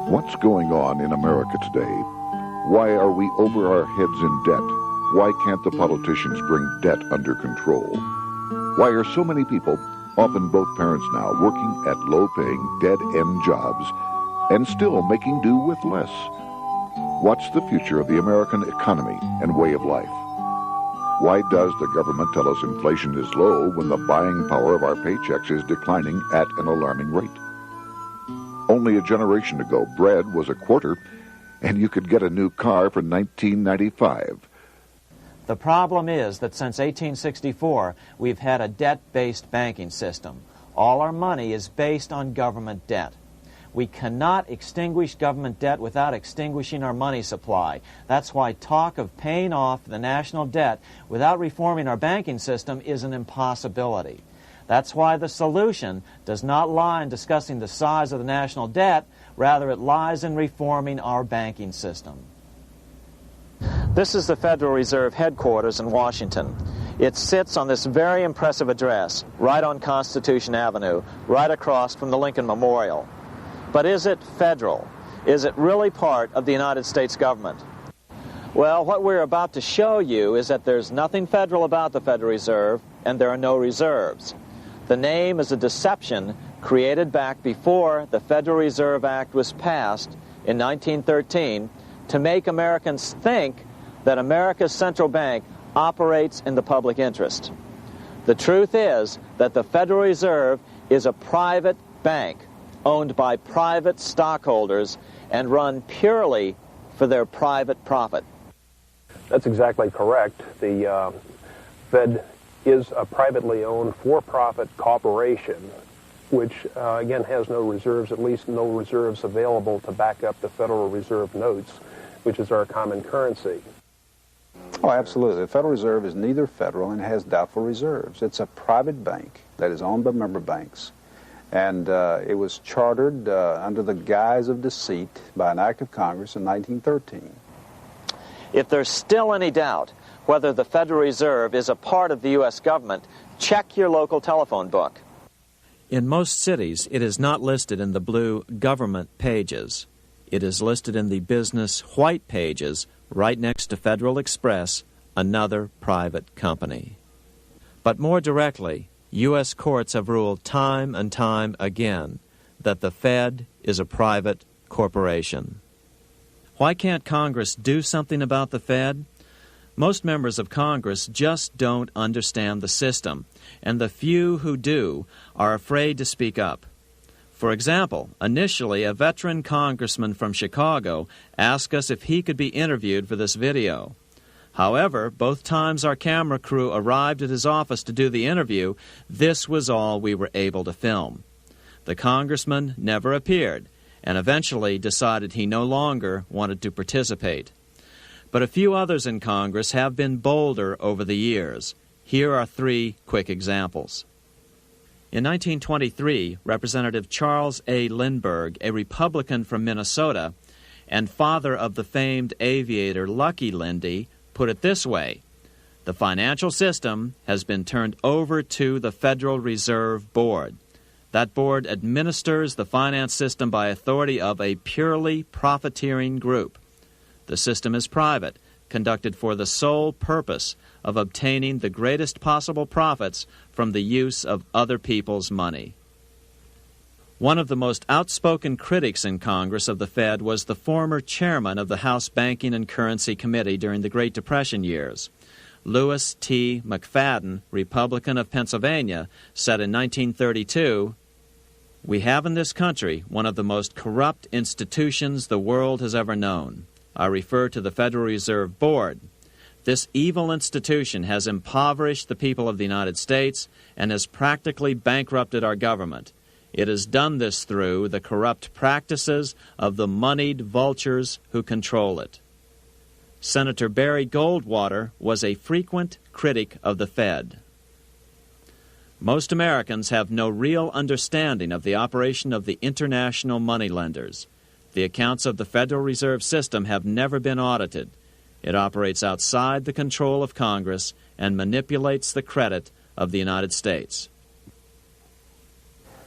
What's going on in America today? Why are we over our heads in debt? Why can't the politicians bring debt under control? Why are so many people, often both parents now, working at low-paying, dead-end jobs and still making do with less? What's the future of the American economy and way of life? Why does the government tell us inflation is low when the buying power of our paychecks is declining at an alarming rate? Only a generation ago, bread was a quarter, and you could get a new car for $19.95. The problem is that since 1864, we've had a debt-based banking system. All our money is based on government debt. We cannot extinguish government debt without extinguishing our money supply. That's why talk of paying off the national debt without reforming our banking system is an impossibility. That's why the solution does not lie in discussing the size of the national debt, rather it lies in reforming our banking system. This is the Federal Reserve headquarters in Washington. It sits on this very impressive address, right on Constitution Avenue, right across from the Lincoln Memorial. But is it federal? Is it really part of the United States government? Well, what we're about to show you is that there's nothing federal about the Federal Reserve, and there are no reserves. The name is a deception created back before the Federal Reserve Act was passed in 1913 to make Americans think that America's central bank operates in the public interest. The truth is that the Federal Reserve is a private bank owned by private stockholders and run purely for their private profit. That's exactly correct. The Fed is a privately owned for-profit corporation, which again has no reserves, at least no reserves available to back up the Federal Reserve notes, which is our common currency. Oh, absolutely. The Federal Reserve is neither federal and has doubtful reserves. It's a private bank that is owned by member banks. And it was chartered under the guise of deceit by an act of Congress in 1913. If there's still any doubt whether the Federal Reserve is a part of the U.S. government, check your local telephone book. In most cities, it is not listed in the blue government pages. It is listed in the business white pages right next to Federal Express, another private company. But more directly, U.S. courts have ruled time and time again that the Fed is a private corporation. Why can't Congress do something about the Fed? Most members of Congress just don't understand the system, and the few who do are afraid to speak up. For example, initially a veteran congressman from Chicago asked us if he could be interviewed for this video. However, both times our camera crew arrived at his office to do the interview, this was all we were able to film. The congressman never appeared, and eventually decided he no longer wanted to participate. But a few others in Congress have been bolder over the years. Here are 3 quick examples. In 1923, Representative Charles A. Lindbergh, a Republican from Minnesota, and father of the famed aviator Lucky Lindy, put it this way: the financial system has been turned over to the Federal Reserve Board. That board administers the finance system by authority of a purely profiteering group. The system is private, conducted for the sole purpose of obtaining the greatest possible profits from the use of other people's money. One of the most outspoken critics in Congress of the Fed was the former chairman of the House Banking and Currency Committee during the Great Depression years. Lewis T. McFadden, Republican of Pennsylvania, said in 1932, "We have in this country one of the most corrupt institutions the world has ever known. I refer to the Federal Reserve Board. This evil institution has impoverished the people of the United States and has practically bankrupted our government. It has done this through the corrupt practices of the moneyed vultures who control it." Senator Barry Goldwater was a frequent critic of the Fed. Most Americans have no real understanding of the operation of the international moneylenders. The accounts of the Federal Reserve System have never been audited. It operates outside the control of Congress and manipulates the credit of the United States.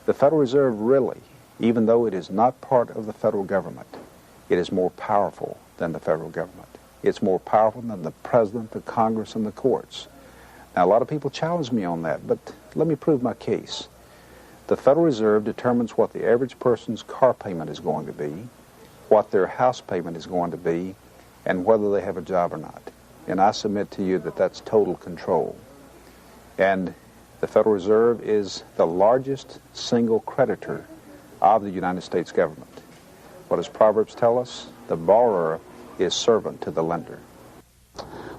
The Federal Reserve really even though it is not part of the federal government, it is more powerful than the federal government. It's more powerful than the president, the Congress, and the courts. Now, a lot of people challenge me on that, but let me prove my case. The Federal Reserve determines what the average person's car payment is going to be, what their house payment is going to be, and whether they have a job or not. And I submit to you that that's total control. And the Federal Reserve is the largest single creditor of the United States government. What does Proverbs tell us? The borrower is servant to the lender.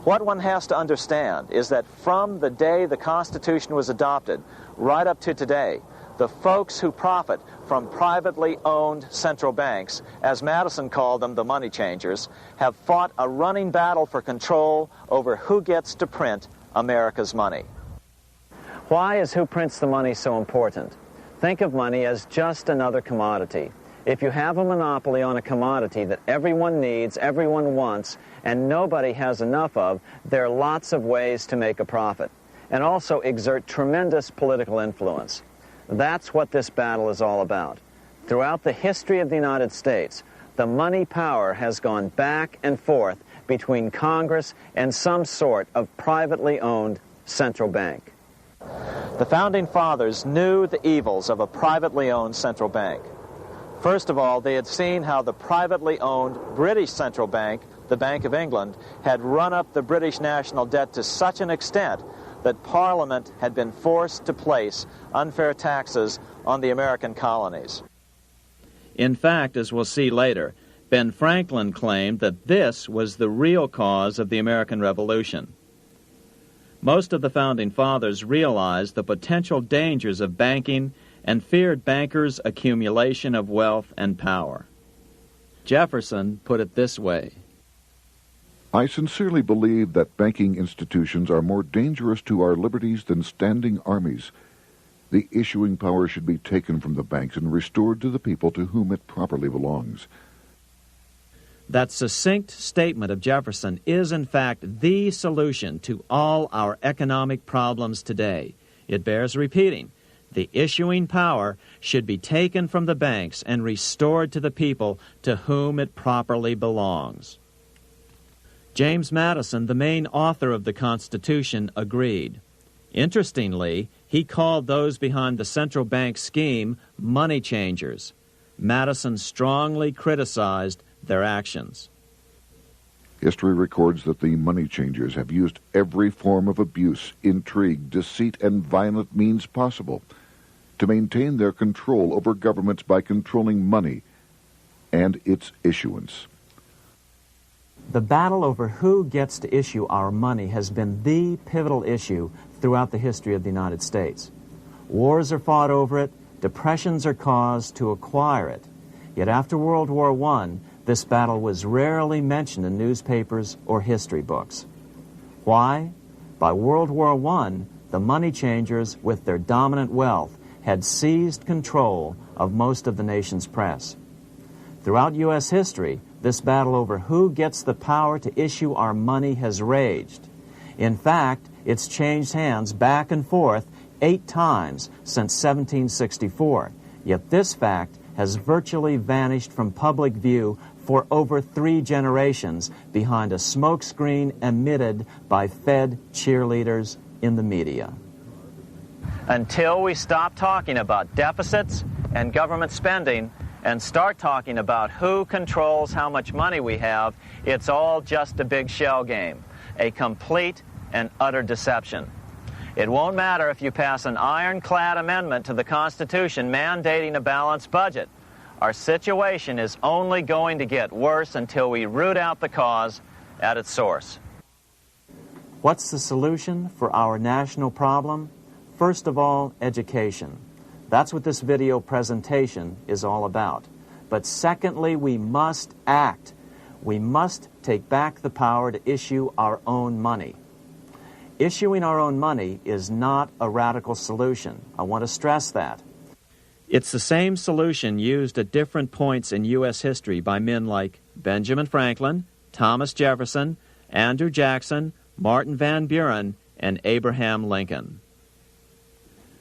What one has to understand is that from the day the Constitution was adopted right up to today, the folks who profit from privately owned central banks, as Madison called them, the money changers, have fought a running battle for control over who gets to print America's money. Why is who prints the money so important? Think of money as just another commodity. If you have a monopoly on a commodity that everyone needs, everyone wants, and nobody has enough of, there are lots of ways to make a profit, and also exert tremendous political influence. That's what this battle is all about. Throughout the history of the United States, the money power has gone back and forth between Congress and some sort of privately owned central bank. The Founding Fathers knew the evils of a privately owned central bank. First of all, they had seen how the privately owned British central bank, the Bank of England, had run up the British national debt to such an extent that Parliament had been forced to place unfair taxes on the American colonies. In fact, as we'll see later, Ben Franklin claimed that this was the real cause of the American Revolution. Most of the Founding Fathers realized the potential dangers of banking and feared bankers' accumulation of wealth and power. Jefferson put it this way: I sincerely believe that banking institutions are more dangerous to our liberties than standing armies. The issuing power should be taken from the banks and restored to the people to whom it properly belongs. That succinct statement of Jefferson is, in fact, the solution to all our economic problems today. It bears repeating. The issuing power should be taken from the banks and restored to the people to whom it properly belongs. James Madison, the main author of the Constitution, agreed. Interestingly, he called those behind the central bank scheme money changers. Madison strongly criticized their actions. History records that the money changers have used every form of abuse, intrigue, deceit, and violent means possible to maintain their control over governments by controlling money and its issuance. The battle over who gets to issue our money has been the pivotal issue throughout the history of the United States. Wars are fought over it, depressions are caused to acquire it. Yet after World War I, this battle was rarely mentioned in newspapers or history books. Why? By World War I, the money changers, with their dominant wealth, had seized control of most of the nation's press. Throughout U.S. history, this battle over who gets the power to issue our money has raged. In fact, it's changed hands back and forth 8 times since 1764, yet this fact has virtually vanished from public view for over 3 generations behind a smokescreen emitted by Fed cheerleaders in the media. Until we stop talking about deficits and government spending and start talking about who controls how much money we have, it's all just a big shell game, a complete and utter deception. It won't matter if you pass an ironclad amendment to the Constitution mandating a balanced budget. Our situation is only going to get worse until we root out the cause at its source. What's the solution for our national problem? First of all, education. That's what this video presentation is all about. But secondly, we must act. We must take back the power to issue our own money. Issuing our own money is not a radical solution. I want to stress that. It's the same solution used at different points in U.S. history by men like Benjamin Franklin, Thomas Jefferson, Andrew Jackson, Martin Van Buren, and Abraham Lincoln.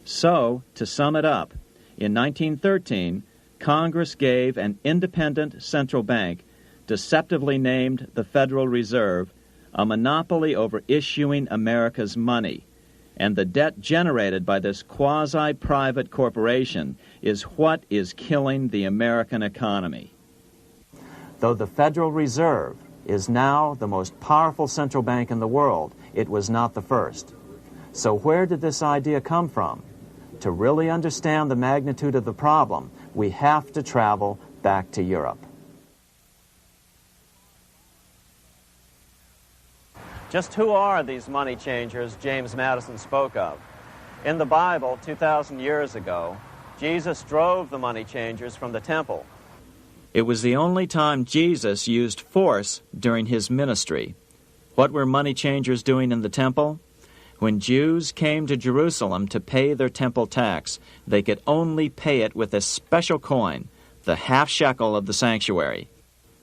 So, to sum it up, in 1913, Congress gave an independent central bank, deceptively named the Federal Reserve, a monopoly over issuing America's money, and the debt generated by this quasi-private corporation is what is killing the American economy. Though the Federal Reserve is now the most powerful central bank in the world, it was not the first. So where did this idea come from? To really understand the magnitude of the problem, we have to travel back to Europe. Just who are these money changers James Madison spoke of? In the Bible, 2,000 years ago, Jesus drove the money changers from the temple. It was the only time Jesus used force during his ministry. What were money changers doing in the temple? When Jews came to Jerusalem to pay their temple tax, they could only pay it with a special coin, the half shekel of the sanctuary.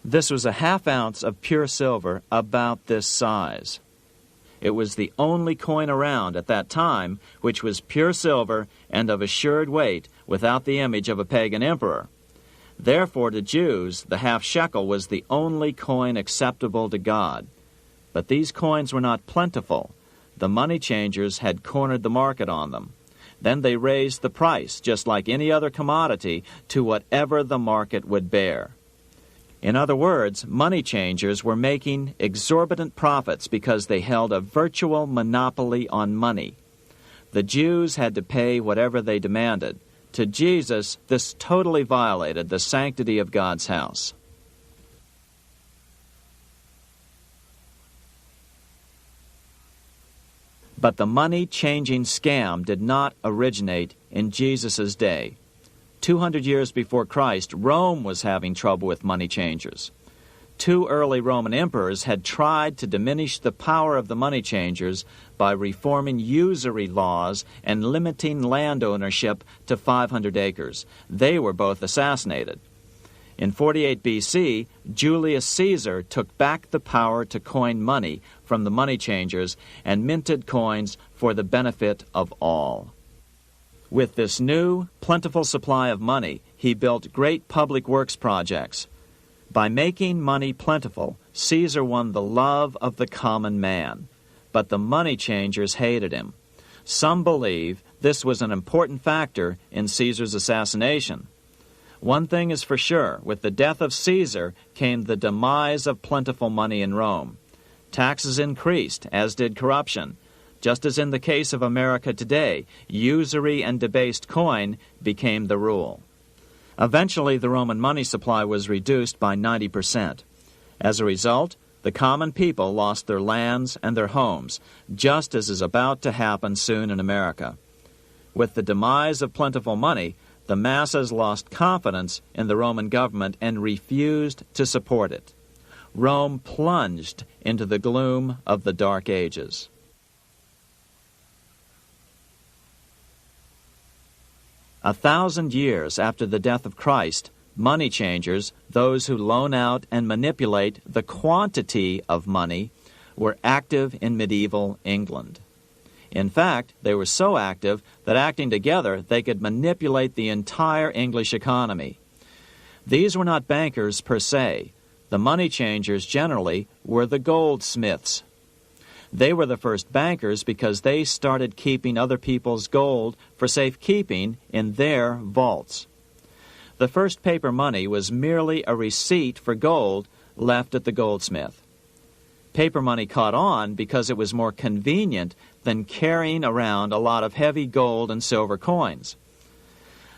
This was a half ounce of pure silver about this size. It was the only coin around at that time which was pure silver and of assured weight without the image of a pagan emperor. Therefore, to Jews, the half shekel was the only coin acceptable to God. But these coins were not plentiful. The money changers had cornered the market on them. Then they raised the price, just like any other commodity, to whatever the market would bear. In other words, money changers were making exorbitant profits because they held a virtual monopoly on money. The Jews had to pay whatever they demanded. To Jesus, this totally violated the sanctity of God's house. But the money-changing scam did not originate in Jesus' day. 200 years before Christ, Rome was having trouble with money changers. 2 early Roman emperors had tried to diminish the power of the money changers by reforming usury laws and limiting land ownership to 500 acres. They were both assassinated. In 48 BC, Julius Caesar took back the power to coin money from the money changers and minted coins for the benefit of all. With this new, plentiful supply of money, he built great public works projects. By making money plentiful, Caesar won the love of the common man. But the money changers hated him. Some believe this was an important factor in Caesar's assassination. One thing is for sure, with the death of Caesar came the demise of plentiful money in Rome. Taxes increased, as did corruption. Just as in the case of America today, usury and debased coin became the rule. Eventually, the Roman money supply was reduced by 90%. As a result, the common people lost their lands and their homes, just as is about to happen soon in America. With the demise of plentiful money, the masses lost confidence in the Roman government and refused to support it. Rome plunged into the gloom of the Dark Ages. A 1,000 years after the death of Christ, money changers, those who loan out and manipulate the quantity of money, were active in medieval England. In fact, they were so active that acting together, they could manipulate the entire English economy. These were not bankers per se. The money changers generally were the goldsmiths. They were the first bankers because they started keeping other people's gold for safekeeping in their vaults. The first paper money was merely a receipt for gold left at the goldsmith. Paper money caught on because it was more convenient than carrying around a lot of heavy gold and silver coins.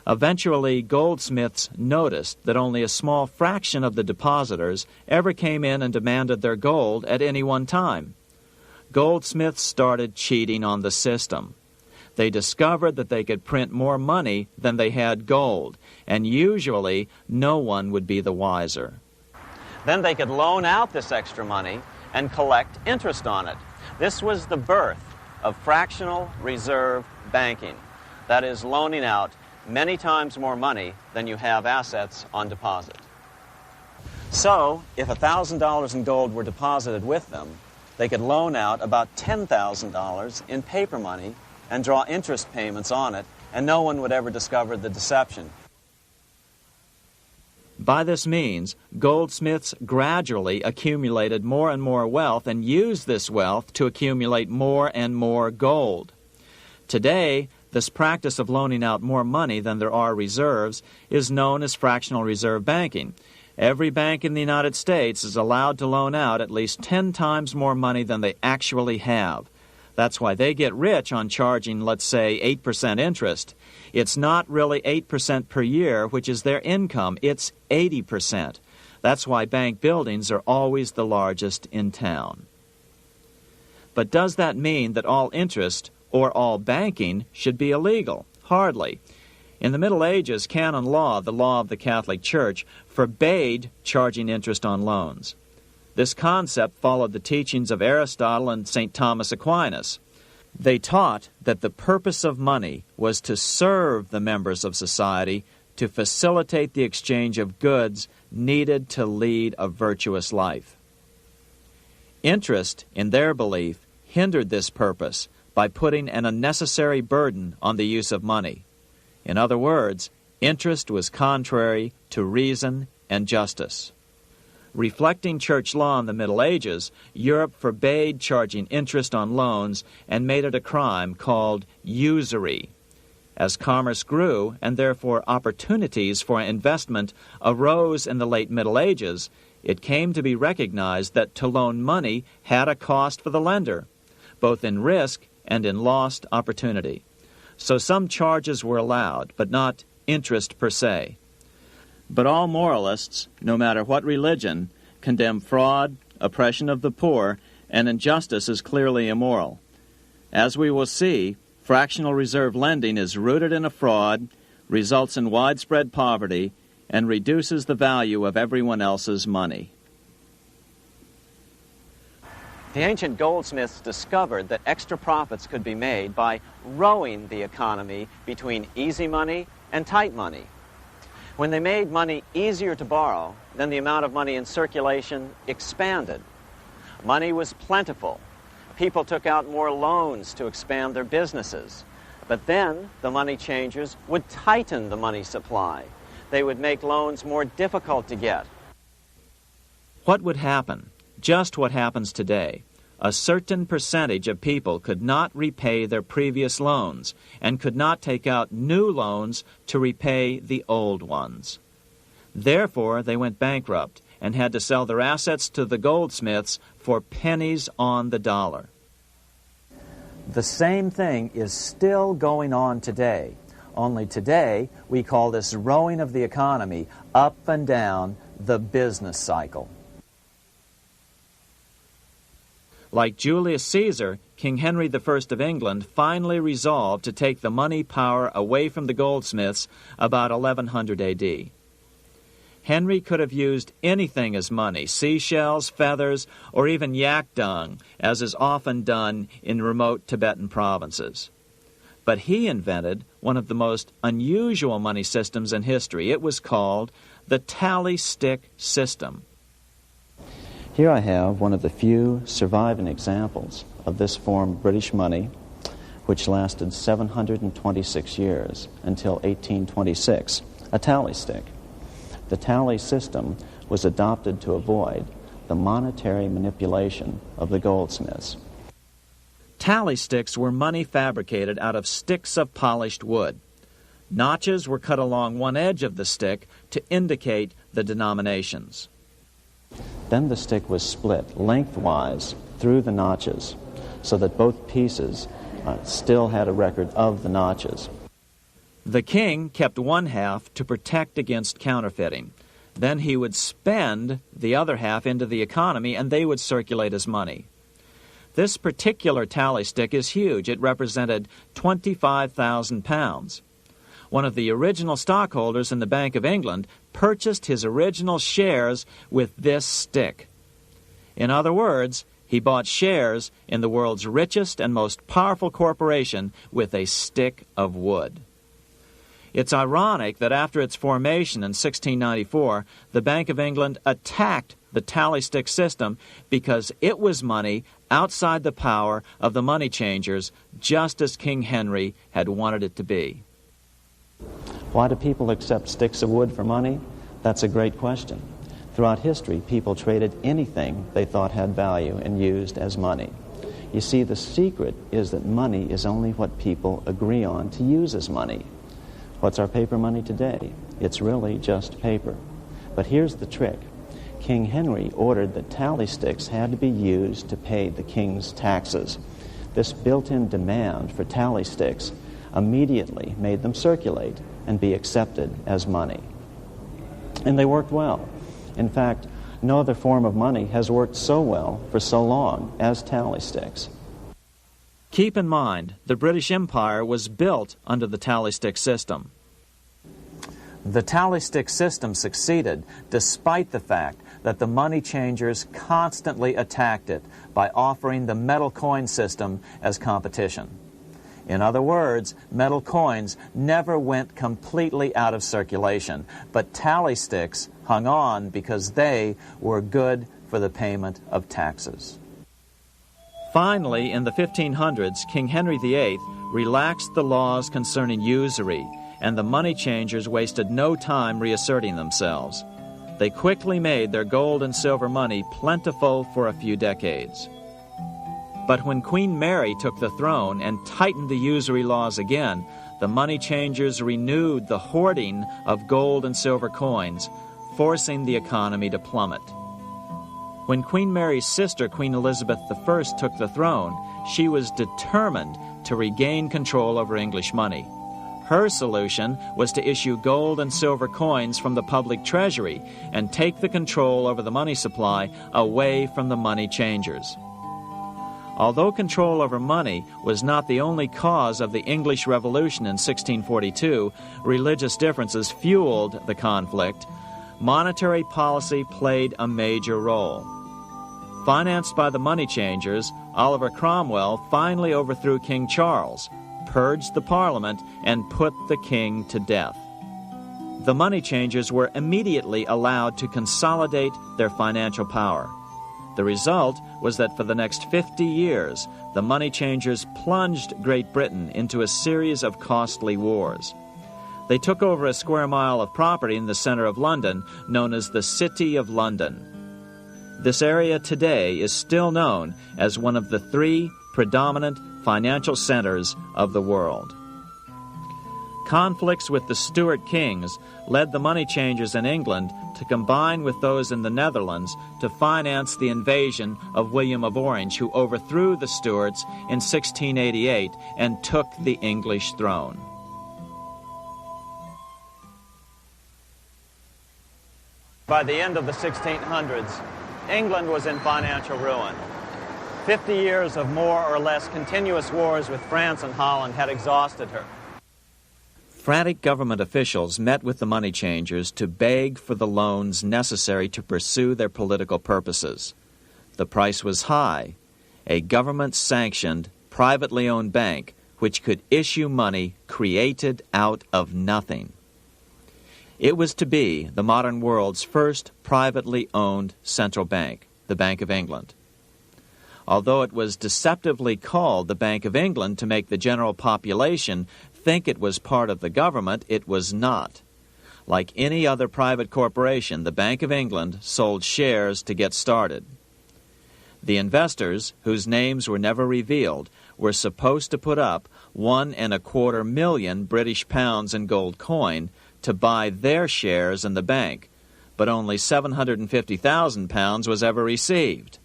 Eventually, goldsmiths noticed that only a small fraction of the depositors ever came in and demanded their gold at any one time. Goldsmiths started cheating on the system. They discovered that they could print more money than they had gold, and usually no one would be the wiser. Then they could loan out this extra money and collect interest on it. This was the birth of fractional reserve banking. That is, loaning out many times more money than you have assets on deposit. So, if $1,000 in gold were deposited with them, they could loan out about $10,000 in paper money and draw interest payments on it, and no one would ever discover the deception. By this means, goldsmiths gradually accumulated more and more wealth and used this wealth to accumulate more and more gold. Today, this practice of loaning out more money than there are reserves is known as fractional reserve banking. Every bank in the United States is allowed to loan out at least 10 times more money than they actually have. That's why they get rich on charging, let's say, 8% interest. It's not really 8% per year, which is their income. It's 80%. That's why bank buildings are always the largest in town. But does that mean that all interest or all banking should be illegal? Hardly. In the Middle Ages, canon law, the law of the Catholic Church, forbade charging interest on loans. This concept followed the teachings of Aristotle and St. Thomas Aquinas. They taught that the purpose of money was to serve the members of society, to facilitate the exchange of goods needed to lead a virtuous life. Interest, in their belief, hindered this purpose by putting an unnecessary burden on the use of money. In other words, interest was contrary to reason and justice. Reflecting church law in the Middle Ages, Europe forbade charging interest on loans and made it a crime called usury. As commerce grew, and therefore opportunities for investment arose in the late Middle Ages, it came to be recognized that to loan money had a cost for the lender, both in risk and in lost opportunity. So some charges were allowed, but not interest per se. But all moralists, no matter what religion, condemn fraud, oppression of the poor, and injustice as clearly immoral. As we will see, fractional reserve lending is rooted in a fraud, results in widespread poverty, and reduces the value of everyone else's money. The ancient goldsmiths discovered that extra profits could be made by rowing the economy between easy money and tight money. When they made money easier to borrow, then the amount of money in circulation expanded. Money was plentiful. People took out more loans to expand their businesses. But then the money changers would tighten the money supply. They would make loans more difficult to get. What would happen? Just what happens today. A certain percentage of people could not repay their previous loans and could not take out new loans to repay the old ones. Therefore, they went bankrupt and had to sell their assets to the goldsmiths for pennies on the dollar. The same thing is still going on today. Only today, we call this rowing of the economy up and down the business cycle. Like Julius Caesar, King Henry I of England finally resolved to take the money power away from the goldsmiths about 1100 A.D. Henry could have used anything as money, seashells, feathers, or even yak dung, as is often done in remote Tibetan provinces. But he invented one of the most unusual money systems in history. It was called the tally stick system. Here I have one of the few surviving examples of this form of British money, which lasted 726 years until 1826, a tally stick. The tally system was adopted to avoid the monetary manipulation of the goldsmiths. Tally sticks were money fabricated out of sticks of polished wood. Notches were cut along one edge of the stick to indicate the denominations. Then the stick was split lengthwise through the notches so that both pieces still had a record of the notches. The king kept one half to protect against counterfeiting. Then he would spend the other half into the economy and they would circulate as money. This particular tally stick is huge. It represented 25,000 pounds. One of the original stockholders in the Bank of England purchased his original shares with this stick. In other words, he bought shares in the world's richest and most powerful corporation with a stick of wood. It's ironic that after its formation in 1694, the Bank of England attacked the tally stick system because it was money outside the power of the money changers, just as King Henry had wanted it to be. Why do people accept sticks of wood for money? That's a great question. Throughout history, people traded anything they thought had value and used as money. You see, the secret is that money is only what people agree on to use as money. What's our paper money today? It's really just paper. But here's the trick. King Henry ordered that tally sticks had to be used to pay the king's taxes. This built-in demand for tally sticks immediately made them circulate and be accepted as money. And they worked well. In fact, no other form of money has worked so well for so long as tally sticks. Keep in mind, the British Empire was built under the tally stick system. The tally stick system succeeded despite the fact that the money changers constantly attacked it by offering the metal coin system as competition. In other words, metal coins never went completely out of circulation, but tally sticks hung on because they were good for the payment of taxes. Finally, in the 1500s, King Henry VIII relaxed the laws concerning usury, and the money changers wasted no time reasserting themselves. They quickly made their gold and silver money plentiful for a few decades. But when Queen Mary took the throne and tightened the usury laws again, the money changers renewed the hoarding of gold and silver coins, forcing the economy to plummet. When Queen Mary's sister, Queen Elizabeth I, took the throne, she was determined to regain control over English money. Her solution was to issue gold and silver coins from the public treasury and take the control over the money supply away from the money changers. Although control over money was not the only cause of the English Revolution in 1642, religious differences fueled the conflict. Monetary policy played a major role. Financed by the money changers, Oliver Cromwell finally overthrew King Charles, purged the Parliament, and put the king to death. The money changers were immediately allowed to consolidate their financial power. The result was that for the next 50 years, the money changers plunged Great Britain into a series of costly wars. They took over a square mile of property in the center of London, known as the City of London. This area today is still known as one of the three predominant financial centers of the world. Conflicts with the Stuart kings led the money changers in England to combine with those in the Netherlands to finance the invasion of William of Orange, who overthrew the Stuarts in 1688 and took the English throne. By the end of the 1600s, England was in financial ruin. 50 years of more or less continuous wars with France and Holland had exhausted her. Frantic government officials met with the money changers to beg for the loans necessary to pursue their political purposes. The price was high: a government-sanctioned, privately owned bank which could issue money created out of nothing. It was to be the modern world's first privately owned central bank, the Bank of England. Although it was deceptively called the Bank of England to make the general population think it was part of the government, it was not. Like any other private corporation, the Bank of England sold shares to get started. The investors, whose names were never revealed, were supposed to put up £1.25 million British pounds in gold coin to buy their shares in the bank, but only £750,000 was ever received.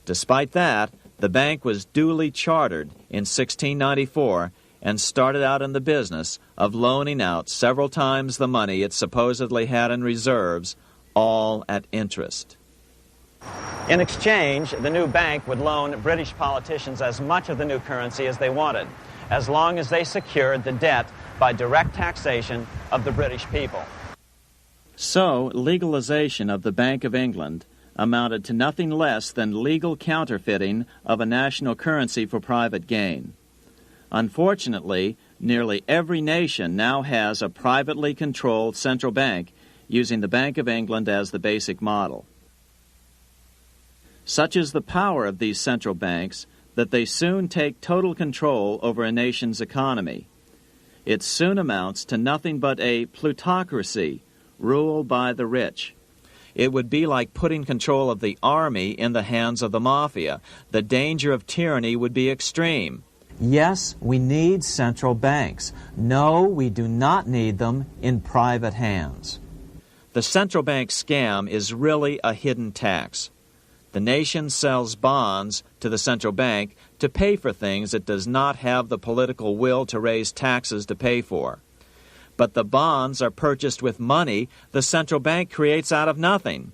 Despite that, the bank was duly chartered in 1694 and started out in the business of loaning out several times the money it supposedly had in reserves, all at interest. In exchange, the new bank would loan British politicians as much of the new currency as they wanted, as long as they secured the debt by direct taxation of the British people. So, legalization of the Bank of England amounted to nothing less than legal counterfeiting of a national currency for private gain. Unfortunately, nearly every nation now has a privately controlled central bank using the Bank of England as the basic model. Such is the power of these central banks that they soon take total control over a nation's economy. It soon amounts to nothing but a plutocracy, rule by the rich. It would be like putting control of the army in the hands of the mafia. The danger of tyranny would be extreme. Yes, we need central banks. No, we do not need them in private hands. The central bank scam is really a hidden tax. The nation sells bonds to the central bank to pay for things it does not have the political will to raise taxes to pay for. But the bonds are purchased with money the central bank creates out of nothing.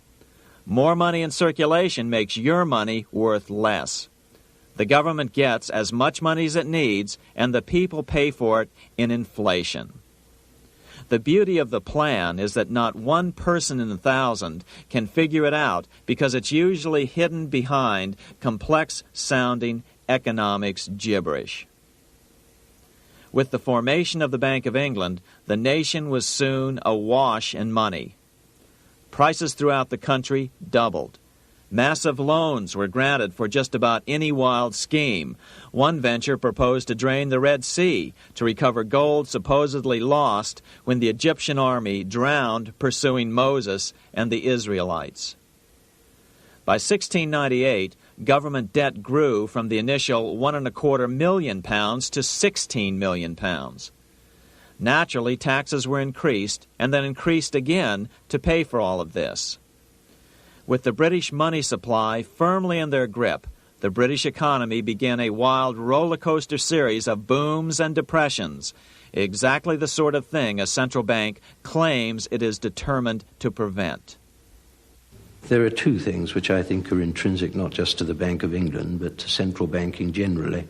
More money in circulation makes your money worth less. The government gets as much money as it needs, and the people pay for it in inflation. The beauty of the plan is that not one person in 1,000 can figure it out because it's usually hidden behind complex-sounding economics gibberish. With the formation of the Bank of England, the nation was soon awash in money. Prices throughout the country doubled. Massive loans were granted for just about any wild scheme. One venture proposed to drain the Red Sea to recover gold supposedly lost when the Egyptian army drowned pursuing Moses and the Israelites. By 1698, government debt grew from the initial £1.25 million to £16 million. Naturally, taxes were increased and then increased again to pay for all of this. With the British money supply firmly in their grip, the British economy began a wild roller coaster series of booms and depressions, exactly the sort of thing a central bank claims it is determined to prevent. There are two things which I think are intrinsic not just to the Bank of England but to central banking generally.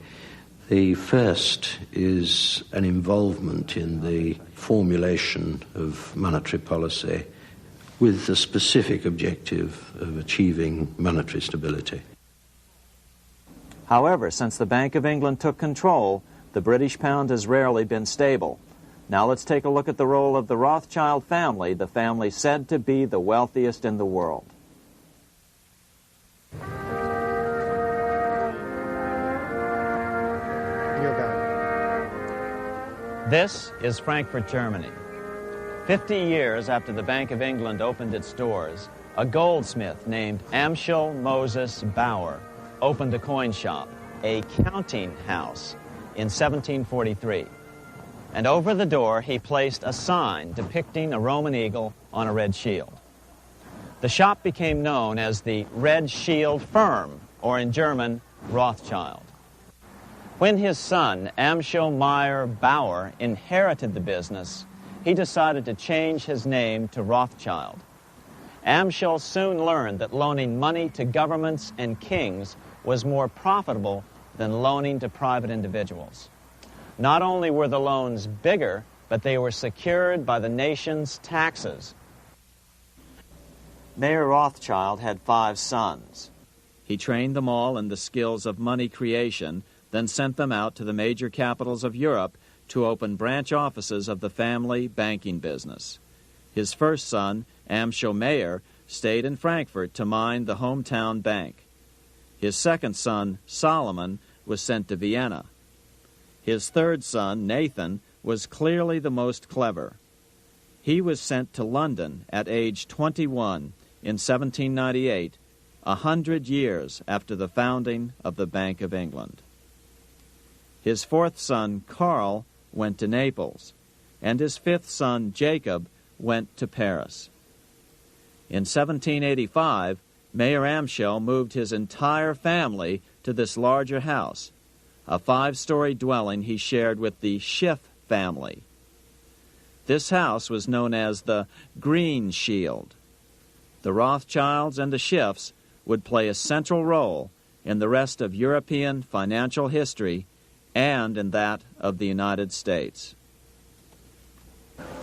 The first is an involvement in the formulation of monetary policy with the specific objective of achieving monetary stability. However, since the Bank of England took control, the British pound has rarely been stable. Now let's take a look at the role of the Rothschild family, the family said to be the wealthiest in the world. This is Frankfurt, Germany. 50 years after the Bank of England opened its doors, a goldsmith named Amschel Moses Bauer opened a coin shop, a counting house, in 1743. And over the door he placed a sign depicting a Roman eagle on a red shield. The shop became known as the Red Shield Firm, or in German, Rothschild. When his son, Amschel Meyer Bauer, inherited the business, he decided to change his name to Rothschild. Amschel soon learned that loaning money to governments and kings was more profitable than loaning to private individuals. Not only were the loans bigger, but they were secured by the nation's taxes. Mayer Rothschild had 5 sons. He trained them all in the skills of money creation, then sent them out to the major capitals of Europe to open branch offices of the family banking business. His first son, Amschel Meyer, stayed in Frankfurt to mind the hometown bank. His second son, Solomon, was sent to Vienna. His third son, Nathan, was clearly the most clever. He was sent to London at age 21 in 1798, 100 years after the founding of the Bank of England. His fourth son, Karl, went to Naples, and his fifth son, Jacob, went to Paris. In 1785, Mayer Amschel moved his entire family to this larger house, a 5-story dwelling he shared with the Schiff family. This house was known as the Green Shield. The Rothschilds and the Schiffs would play a central role in the rest of European financial history and in that of the United States.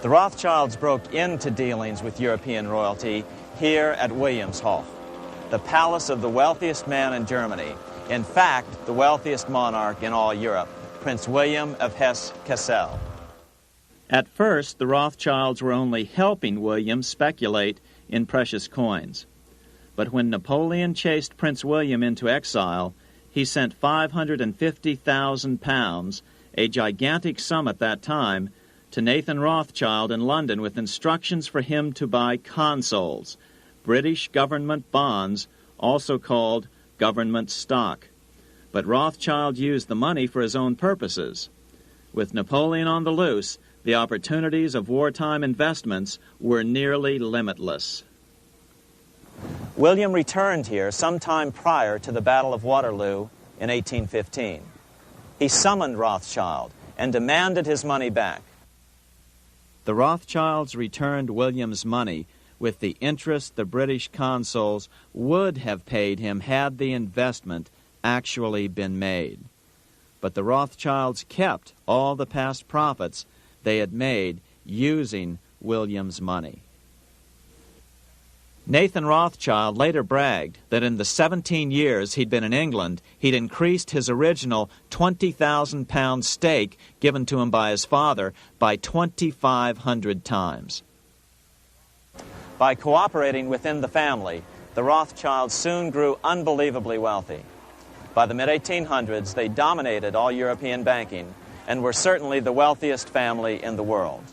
The Rothschilds broke into dealings with European royalty here at Wilhelmshof, the palace of the wealthiest man in Germany. In fact, the wealthiest monarch in all Europe, Prince William of Hesse-Kassel. At first, the Rothschilds were only helping William speculate in precious coins. But when Napoleon chased Prince William into exile, he sent £550,000, a gigantic sum at that time, to Nathan Rothschild in London with instructions for him to buy consols, British government bonds, also called government stock. But Rothschild used the money for his own purposes. With Napoleon on the loose, the opportunities of wartime investments were nearly limitless. William returned here sometime prior to the Battle of Waterloo in 1815. He summoned Rothschild and demanded his money back. The Rothschilds returned William's money with the interest the British consuls would have paid him had the investment actually been made. But the Rothschilds kept all the past profits they had made using William's money. Nathan Rothschild later bragged that in the 17 years he'd been in England, he'd increased his original £20,000 stake given to him by his father by 2,500 times. By cooperating within the family, the Rothschilds soon grew unbelievably wealthy. By the mid-1800s, they dominated all European banking and were certainly the wealthiest family in the world.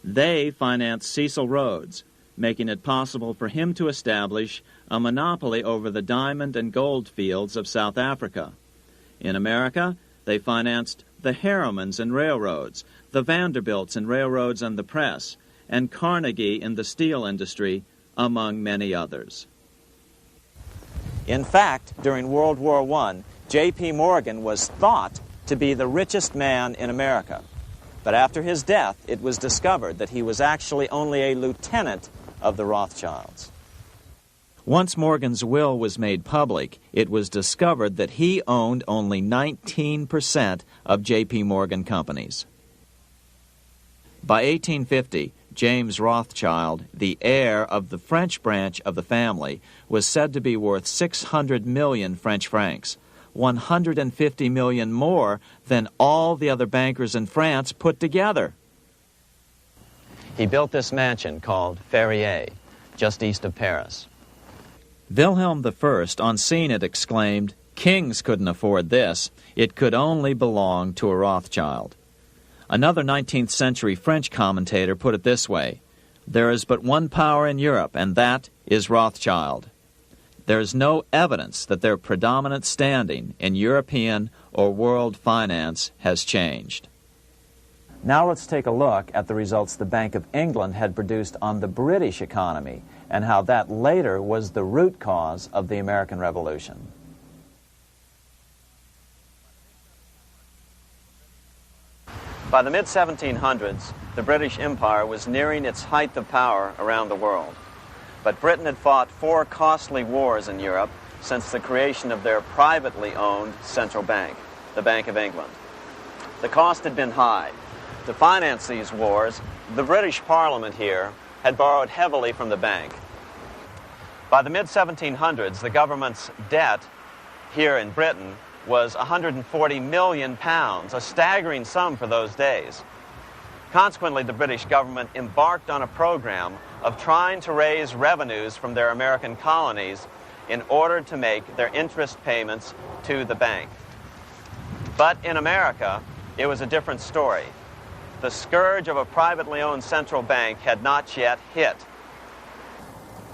They financed Cecil Rhodes, making it possible for him to establish a monopoly over the diamond and gold fields of South Africa. In America, they financed the Harrimans and railroads, the Vanderbilts and railroads and the press, and Carnegie in the steel industry, among many others. In fact, during World War I, J.P. Morgan was thought to be the richest man in America. But after his death, it was discovered that he was actually only a lieutenant of the Rothschilds. Once Morgan's will was made public, it was discovered that he owned only 19% of J.P. Morgan companies. By 1850, James Rothschild, the heir of the French branch of the family, was said to be worth 600 million French francs, 150 million more than all the other bankers in France put together. He built this mansion called Ferrier, just east of Paris. Wilhelm I, on seeing it, exclaimed, "Kings couldn't afford this. It could only belong to a Rothschild." Another 19th century French commentator put it this way: "There is but one power in Europe, and that is Rothschild." There is no evidence that their predominant standing in European or world finance has changed. Now let's take a look at the results the Bank of England had produced on the British economy and how that later was the root cause of the American Revolution. By the mid-1700s, the British Empire was nearing its height of power around the world. But Britain had fought 4 costly wars in Europe since the creation of their privately owned central bank, the Bank of England. The cost had been high. To finance these wars, the British Parliament here had borrowed heavily from the bank. By the mid-1700s, the government's debt here in Britain was £140 million, a staggering sum for those days. Consequently, the British government embarked on a program of trying to raise revenues from their American colonies in order to make their interest payments to the bank. But in America, it was a different story. The scourge of a privately owned central bank had not yet hit.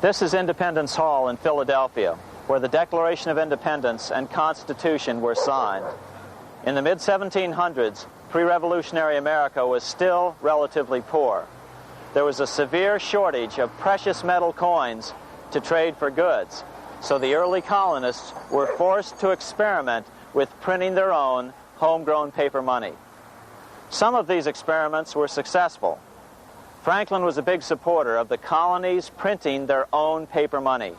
This is Independence Hall in Philadelphia, where the Declaration of Independence and Constitution were signed. In the mid-1700s, pre-revolutionary America was still relatively poor. There was a severe shortage of precious metal coins to trade for goods, so the early colonists were forced to experiment with printing their own homegrown paper money. Some of these experiments were successful. Franklin was a big supporter of the colonies printing their own paper money.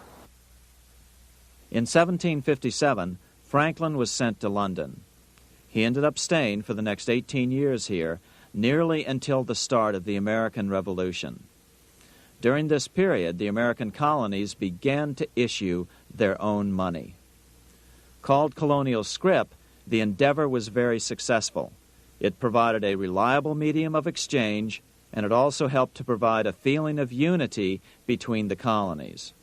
In 1757, Franklin was sent to London. He ended up staying for the next 18 years here, nearly until the start of the American Revolution. During this period, the American colonies began to issue their own money. Called colonial scrip, the endeavor was very successful. It provided a reliable medium of exchange, and it also helped to provide a feeling of unity between the colonies.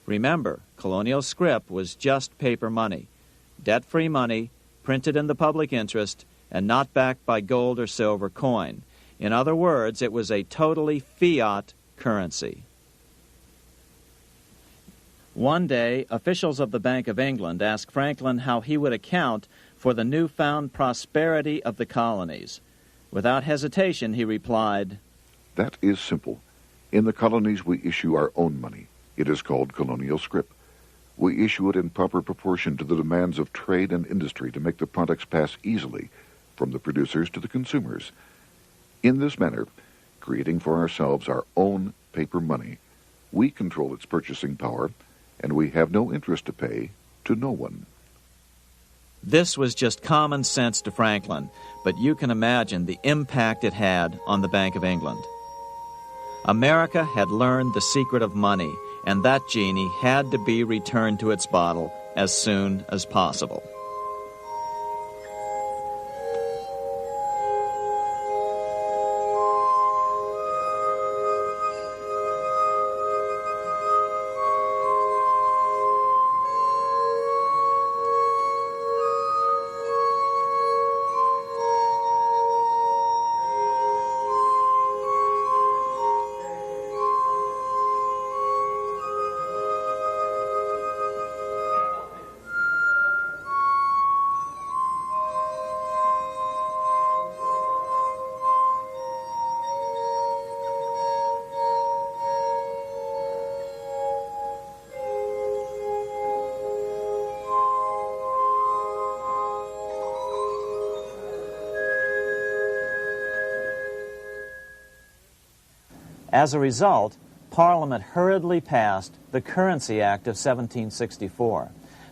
Remember, colonial scrip was just paper money, debt-free money, printed in the public interest, and not backed by gold or silver coin. In other words, it was a totally fiat currency. One day, officials of the Bank of England asked Franklin how he would account for the newfound prosperity of the colonies. Without hesitation, he replied, "That is simple. In the colonies we issue our own money. It is called colonial scrip. We issue it in proper proportion to the demands of trade and industry to make the products pass easily from the producers to the consumers. In this manner, creating for ourselves our own paper money, we control its purchasing power, and we have no interest to pay to no one." This was just common sense to Franklin, but you can imagine the impact it had on the Bank of England. America had learned the secret of money, and that genie had to be returned to its bottle as soon as possible. As a result, Parliament hurriedly passed the Currency Act of 1764.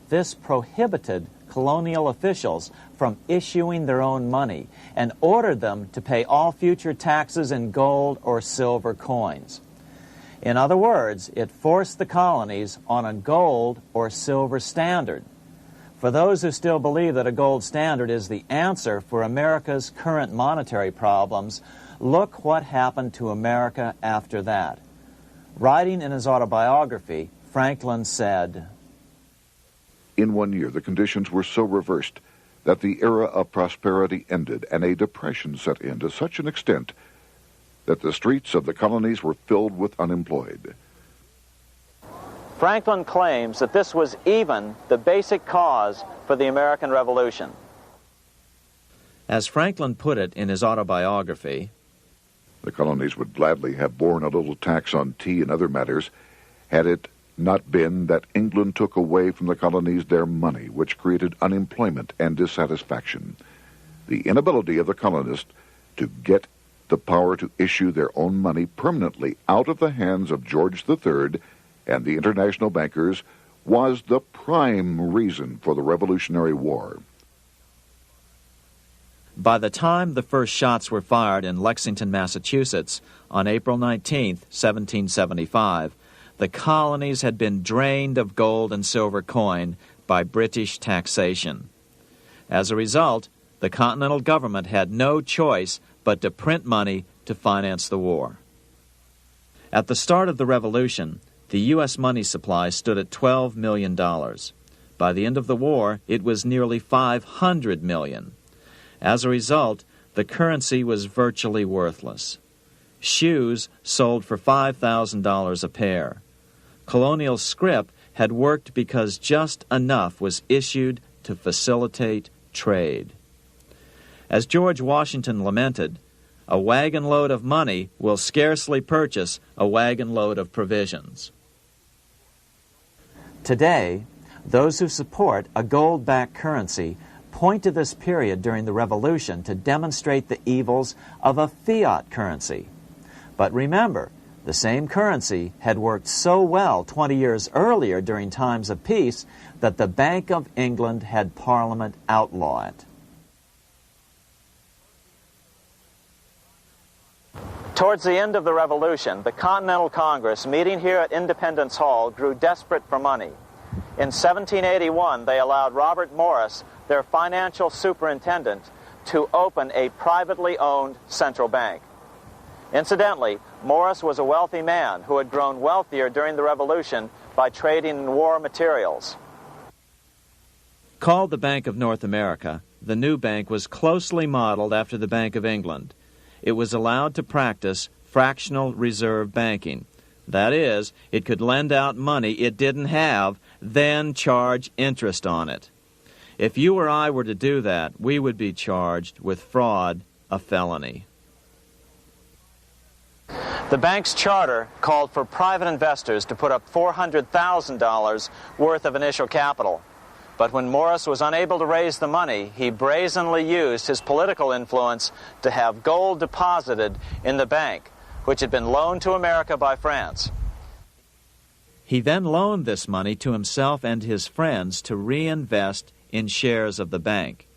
This prohibited colonial officials from issuing their own money and ordered them to pay all future taxes in gold or silver coins. In other words, it forced the colonies on a gold or silver standard. For those who still believe that a gold standard is the answer for America's current monetary problems, look what happened to America after that. Writing in his autobiography, Franklin said, "In 1 year, the conditions were so reversed that the era of prosperity ended and a depression set in to such an extent that the streets of the colonies were filled with unemployed." Franklin claims that this was even the basic cause for the American Revolution. As Franklin put it in his autobiography, "The colonies would gladly have borne a little tax on tea and other matters had it not been that England took away from the colonies their money, which created unemployment and dissatisfaction. The inability of the colonists to get the power to issue their own money permanently out of the hands of George III and the international bankers was the prime reason for the Revolutionary War." By the time the first shots were fired in Lexington, Massachusetts, on April 19, 1775, the colonies had been drained of gold and silver coin by British taxation. As a result, the Continental government had no choice but to print money to finance the war. At the start of the Revolution, the U.S. money supply stood at $12 million. By the end of the war, it was nearly $500 million. As a result, the currency was virtually worthless. Shoes sold for $5,000 a pair. Colonial scrip had worked because just enough was issued to facilitate trade. As George Washington lamented, "A wagon load of money will scarcely purchase a wagon load of provisions." Today, those who support a gold-backed currency point to this period during the Revolution to demonstrate the evils of a fiat currency. But remember, the same currency had worked so well 20 years earlier during times of peace that the Bank of England had Parliament outlaw it. Towards the end of the Revolution, the Continental Congress, meeting here at Independence Hall, grew desperate for money. In 1781, they allowed Robert Morris, their financial superintendent, to open a privately owned central bank. Incidentally, Morris was a wealthy man who had grown wealthier during the Revolution by trading in war materials. Called the Bank of North America, the new bank was closely modeled after the Bank of England. It was allowed to practice fractional reserve banking. That is, it could lend out money it didn't have, then charge interest on it. If you or I were to do that, we would be charged with fraud, a felony. The bank's charter called for private investors to put up $400,000 worth of initial capital. But when Morris was unable to raise the money, he brazenly used his political influence to have gold deposited in the bank, which had been loaned to America by France. He then loaned this money to himself and his friends to reinvest in shares of the bank.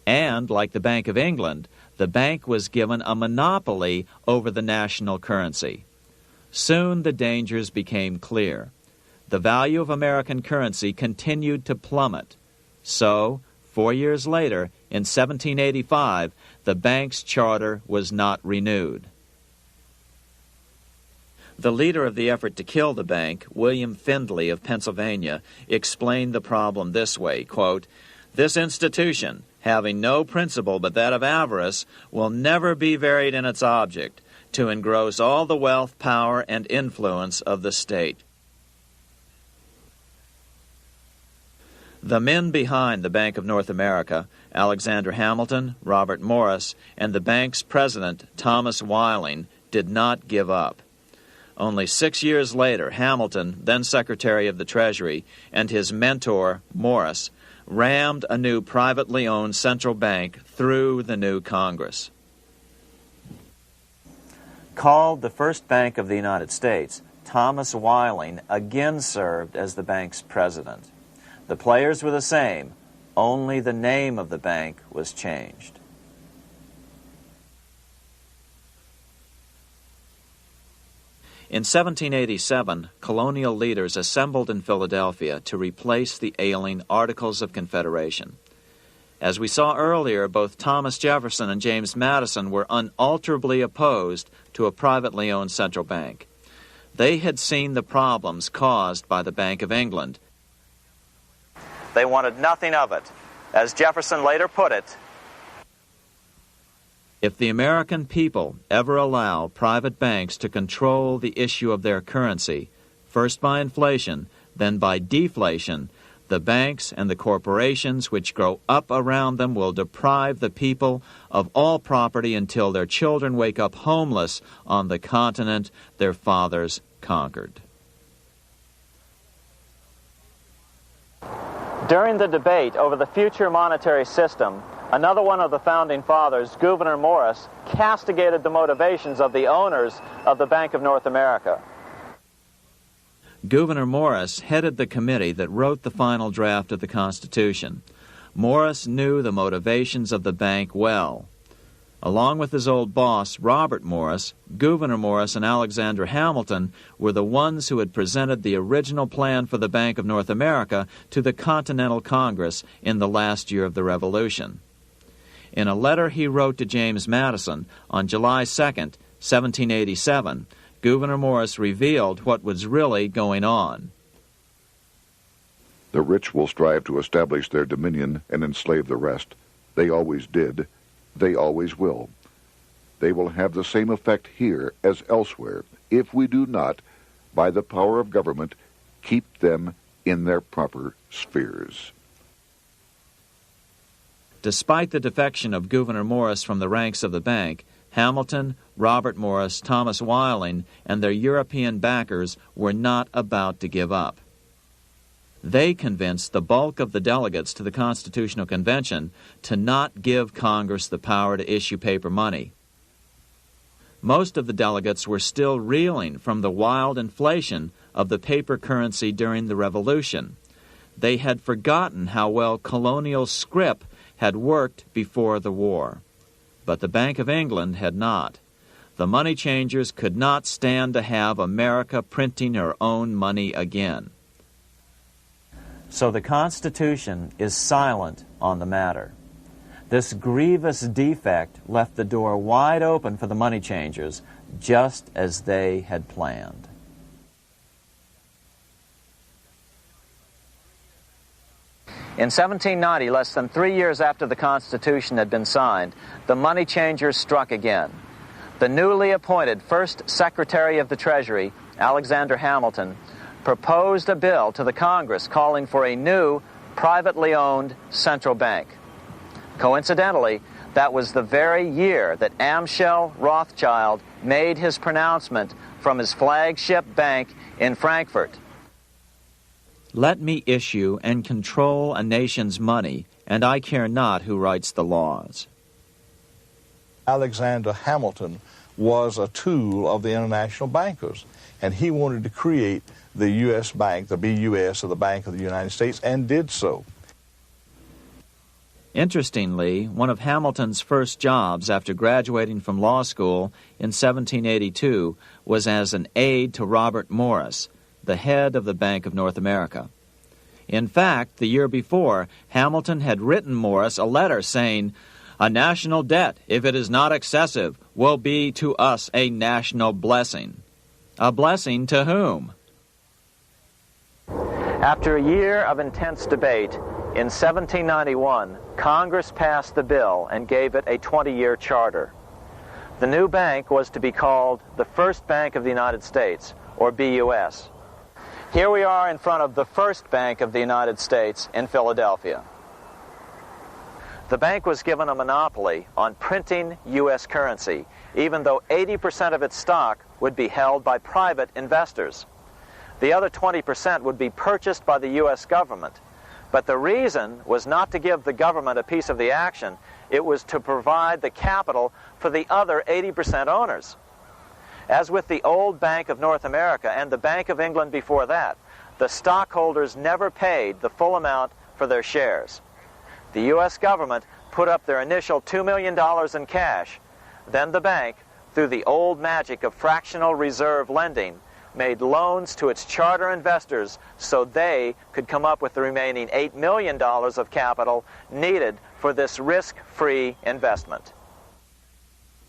And, like the Bank of England, the bank was given a monopoly over the national currency. Soon the dangers became clear. The value of American currency continued to plummet. So, 4 years later, in 1785, the bank's charter was not renewed. The leader of the effort to kill the bank, William Findley of Pennsylvania, explained the problem this way, quote, "This institution, having no principle but that of avarice, will never be varied in its object, to engross all the wealth, power, and influence of the state." The men behind the Bank of North America, Alexander Hamilton, Robert Morris, and the bank's president, Thomas Whiling, did not give up. Only 6 years later, Hamilton, then Secretary of the Treasury, and his mentor, Morris, rammed a new privately owned central bank through the new Congress. Called the first bank of the United States, Thomas Whiling again served as the bank's president. The players were the same, only the name of the bank was changed. In 1787, colonial leaders assembled in Philadelphia to replace the ailing Articles of Confederation. As we saw earlier, both Thomas Jefferson and James Madison were unalterably opposed to a privately owned central bank. They had seen the problems caused by the Bank of England. They wanted nothing of it. As Jefferson later put it, "If the American people ever allow private banks to control the issue of their currency, first by inflation, then by deflation, the banks and the corporations which grow up around them will deprive the people of all property until their children wake up homeless on the continent their fathers conquered." during the debate over the future monetary system, another one of the founding fathers, Gouverneur Morris, castigated the motivations of the owners of the Bank of North America. Gouverneur Morris headed the committee that wrote the final draft of the Constitution. Morris knew the motivations of the bank well. Along with his old boss, Robert Morris, Gouverneur Morris and Alexander Hamilton were the ones who had presented the original plan for the Bank of North America to the Continental Congress in the last year of the Revolution. In a letter he wrote to James Madison on July 2nd, 1787, Gouverneur Morris revealed what was really going on. "The rich will strive to establish their dominion and enslave the rest. They always did. They always will. They will have the same effect here as elsewhere if we do not, by the power of government, keep them in their proper spheres." Despite the defection of Gouverneur Morris from the ranks of the bank, Hamilton, Robert Morris, Thomas Whiling, and their European backers were not about to give up. They convinced the bulk of the delegates to the Constitutional Convention to not give Congress the power to issue paper money. Most of the delegates were still reeling from the wild inflation of the paper currency during the Revolution. They had forgotten how well colonial scrip had worked before the war. But the Bank of England had not. The money changers could not stand to have America printing her own money again. So the Constitution is silent on the matter. This grievous defect left the door wide open for the money changers, just as they had planned. In 1790, less than 3 years after the Constitution had been signed, the money changers struck again. The newly appointed first Secretary of the Treasury, Alexander Hamilton, proposed a bill to the Congress calling for a new, privately owned central bank. Coincidentally, that was the very year that Amschel Rothschild made his pronouncement from his flagship bank in Frankfurt. Let me issue and control a nation's money, and I care not who writes the laws. Alexander Hamilton was a tool of the international bankers, and he wanted to create the U.S. Bank, the BUS, or the Bank of the United States, and did so. Interestingly, one of Hamilton's first jobs after graduating from law school in 1782 was as an aide to Robert Morris, the head of the Bank of North America. In fact, the year before, Hamilton had written Morris a letter saying, "A national debt, if it is not excessive, will be to us a national blessing." A blessing to whom? After a year of intense debate, in 1791, Congress passed the bill and gave it a 20-year charter. The new bank was to be called the First Bank of the United States, or BUS. Here we are in front of the First Bank of the United States in Philadelphia. The bank was given a monopoly on printing U.S. currency, even though 80% of its stock would be held by private investors. The other 20% would be purchased by the U.S. government. But the reason was not to give the government a piece of the action. It was to provide the capital for the other 80% owners. As with the old Bank of North America and the Bank of England before that, the stockholders never paid the full amount for their shares. The U.S. government put up their initial $2 million in cash. Then the bank, through the old magic of fractional reserve lending, made loans to its charter investors so they could come up with the remaining $8 million of capital needed for this risk-free investment.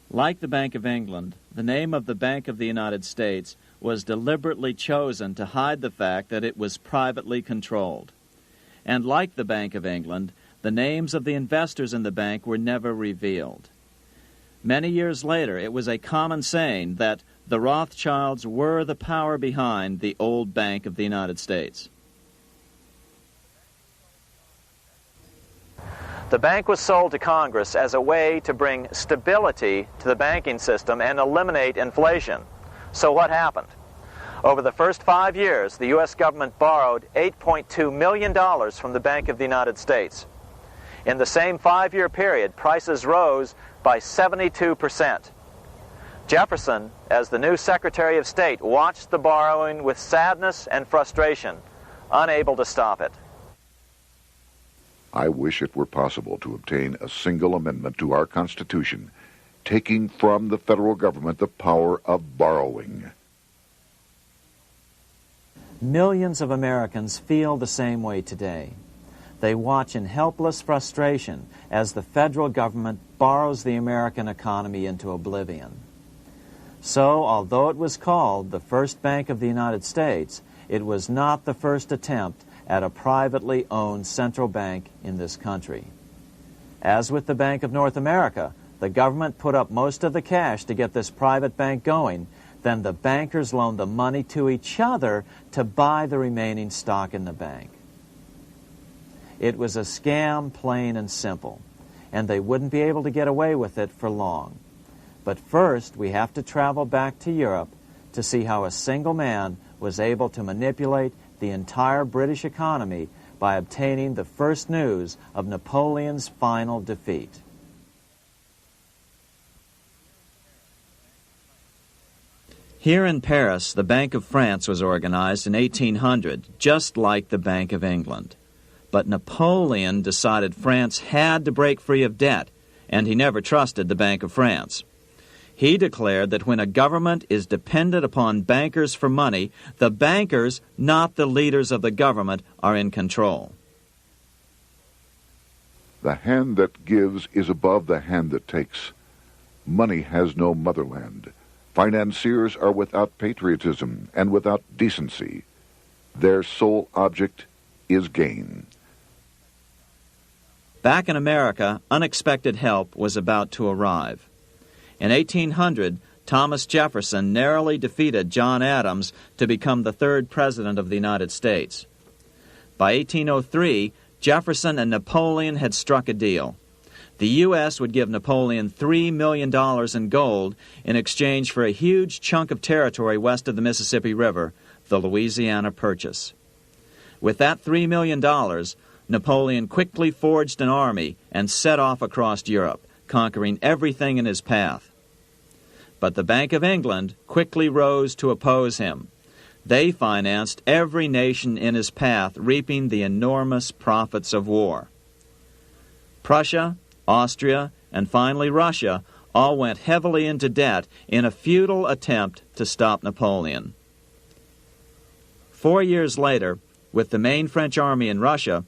Like the Bank of England, the name of the Bank of the United States was deliberately chosen to hide the fact that it was privately controlled. And like the Bank of England, the names of the investors in the bank were never revealed. Many years later, it was a common saying that the Rothschilds were the power behind the old Bank of the United States. The bank was sold to Congress as a way to bring stability to the banking system and eliminate inflation. So what happened? Over the first 5 years, the U.S. government borrowed $8.2 million from the Bank of the United States. In the same 5-year period, prices rose by 72%. Jefferson, as the new Secretary of State, watched the borrowing with sadness and frustration, unable to stop it. I wish it were possible to obtain a single amendment to our Constitution, taking from the federal government the power of borrowing. Millions of Americans feel the same way today. They watch in helpless frustration as the federal government borrows the American economy into oblivion. So, although it was called the First Bank of the United States, it was not the first attempt at a privately owned central bank in this country. As with the Bank of North America, the government put up most of the cash to get this private bank going, then the bankers loaned the money to each other to buy the remaining stock in the bank. It was a scam, plain and simple, and they wouldn't be able to get away with it for long. But first, we have to travel back to Europe to see how a single man was able to manipulate the entire British economy by obtaining the first news of Napoleon's final defeat. Here in Paris, the Bank of France was organized in 1800, just like the Bank of England. But Napoleon decided France had to break free of debt, and he never trusted the Bank of France. He declared that when a government is dependent upon bankers for money, the bankers, not the leaders of the government, are in control. The hand that gives is above the hand that takes. Money has no motherland. Financiers are without patriotism and without decency. Their sole object is gain. Back in America, unexpected help was about to arrive. In 1800, Thomas Jefferson narrowly defeated John Adams to become the third president of the United States. By 1803, Jefferson and Napoleon had struck a deal. The U.S. would give Napoleon $3 million in gold in exchange for a huge chunk of territory west of the Mississippi River, the Louisiana Purchase. With that $3 million, Napoleon quickly forged an army and set off across Europe, conquering everything in his path. But the Bank of England quickly rose to oppose him. They financed every nation in his path, reaping the enormous profits of war. Prussia, Austria, and finally Russia all went heavily into debt in a futile attempt to stop Napoleon. 4 years later, with the main French army in Russia,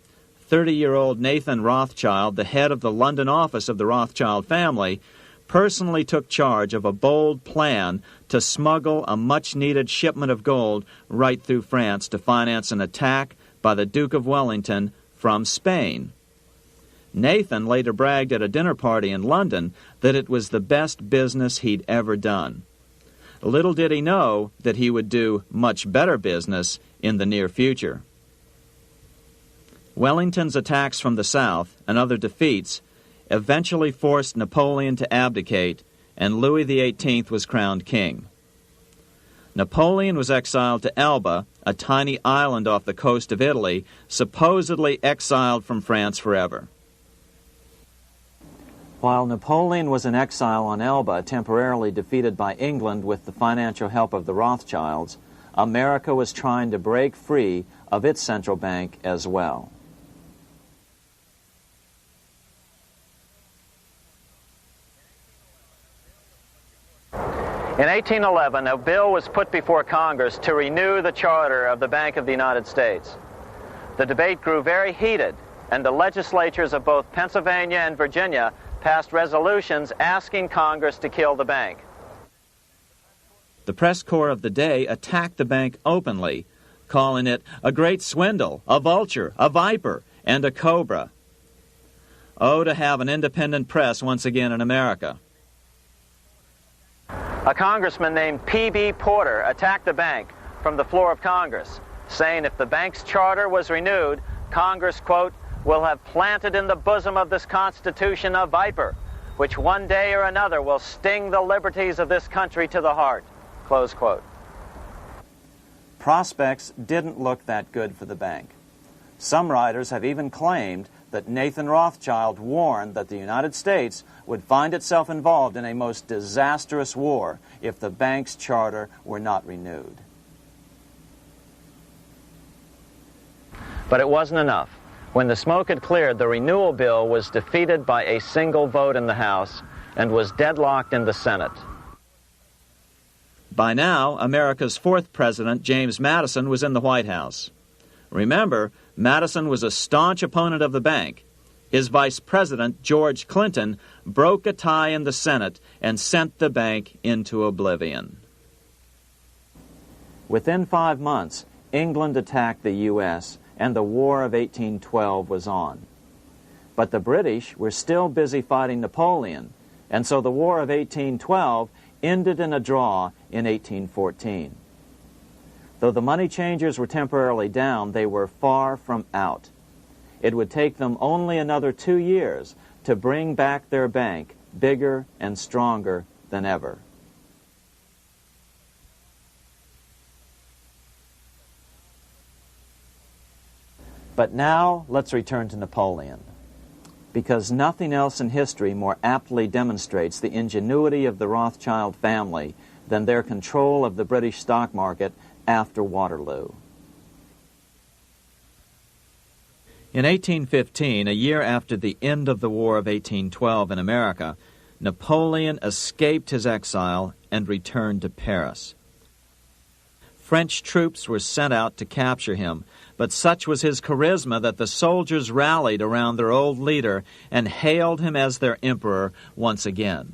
30-year-old Nathan Rothschild, the head of the London office of the Rothschild family, personally took charge of a bold plan to smuggle a much-needed shipment of gold right through France to finance an attack by the Duke of Wellington from Spain. Nathan later bragged at a dinner party in London that it was the best business he'd ever done. Little did he know that he would do much better business in the near future. Wellington's attacks from the south and other defeats eventually forced Napoleon to abdicate, and Louis XVIII was crowned king. Napoleon was exiled to Elba, a tiny island off the coast of Italy, supposedly exiled from France forever. While Napoleon was in exile on Elba, temporarily defeated by England with the financial help of the Rothschilds, America was trying to break free of its central bank as well. In 1811, a bill was put before Congress to renew the charter of the Bank of the United States. The debate grew very heated, and the legislatures of both Pennsylvania and Virginia passed resolutions asking Congress to kill the bank. The press corps of the day attacked the bank openly, calling it a great swindle, a vulture, a viper, and a cobra. Oh, to have an independent press once again in America. A congressman named P.B. Porter attacked the bank from the floor of Congress, saying if the bank's charter was renewed, Congress, quote, will have planted in the bosom of this Constitution a viper, which one day or another will sting the liberties of this country to the heart, close quote. Prospects didn't look that good for the bank. Some writers have even claimed that Nathan Rothschild warned that the United States would find itself involved in a most disastrous war if the bank's charter were not renewed. But it wasn't enough. When the smoke had cleared, the renewal bill was defeated by a single vote in the House and was deadlocked in the Senate. By now, America's fourth president, James Madison, was in the White House. Remember, Madison was a staunch opponent of the bank. His vice president, George Clinton, broke a tie in the Senate and sent the bank into oblivion. Within 5 months, England attacked the U.S., and the War of 1812 was on. But the British were still busy fighting Napoleon, and so the War of 1812 ended in a draw in 1814. Though the money changers were temporarily down, they were far from out. It would take them only another 2 years to bring back their bank bigger and stronger than ever. But now let's return to Napoleon, because nothing else in history more aptly demonstrates the ingenuity of the Rothschild family than their control of the British stock market after Waterloo. In 1815, a year after the end of the War of 1812 in America, Napoleon escaped his exile and returned to Paris. French troops were sent out to capture him, but such was his charisma that the soldiers rallied around their old leader and hailed him as their emperor once again.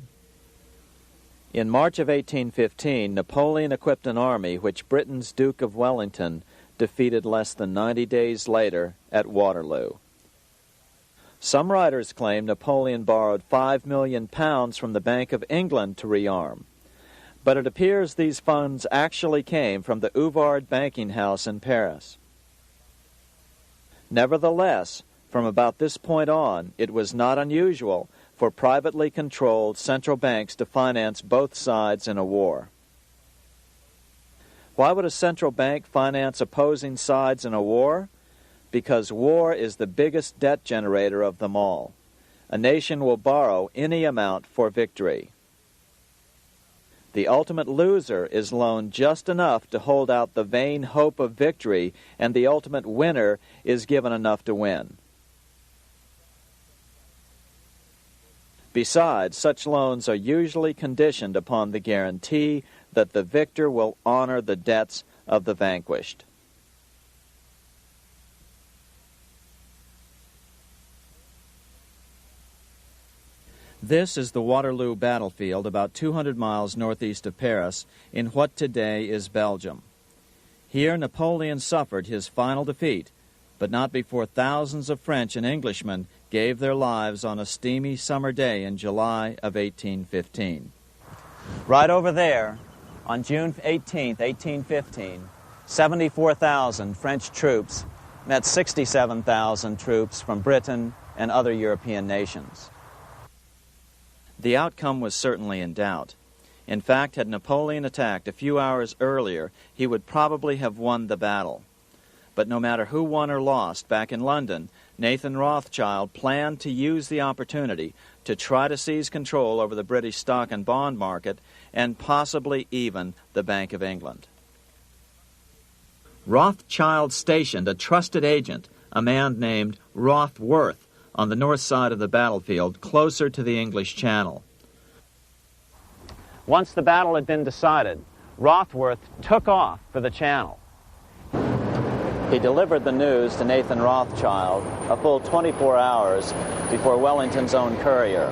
In March of 1815, Napoleon equipped an army which Britain's Duke of Wellington defeated less than 90 days later at Waterloo. Some writers claim Napoleon borrowed £5 million from the Bank of England to rearm, but it appears these funds actually came from the Ouvard banking house in Paris. Nevertheless, from about this point on, it was not unusual for privately controlled central banks to finance both sides in a war. Why would a central bank finance opposing sides in a war? Because war is the biggest debt generator of them all. A nation will borrow any amount for victory. The ultimate loser is loaned just enough to hold out the vain hope of victory, and the ultimate winner is given enough to win. Besides, such loans are usually conditioned upon the guarantee that the victor will honor the debts of the vanquished. This is the Waterloo Battlefield, about 200 miles northeast of Paris, in what today is Belgium. Here Napoleon suffered his final defeat, but not before thousands of French and Englishmen gave their lives on a steamy summer day in July of 1815. Right over there, on June 18, 1815, 74,000 French troops met 67,000 troops from Britain and other European nations. The outcome was certainly in doubt. In fact, had Napoleon attacked a few hours earlier, he would probably have won the battle. But no matter who won or lost, back in London, Nathan Rothschild planned to use the opportunity to try to seize control over the British stock and bond market and possibly even the Bank of England. Rothschild stationed a trusted agent, a man named Rothworth, on the north side of the battlefield, closer to the English Channel. Once the battle had been decided, Rothworth took off for the Channel. He delivered the news to Nathan Rothschild a full 24 hours before Wellington's own courier.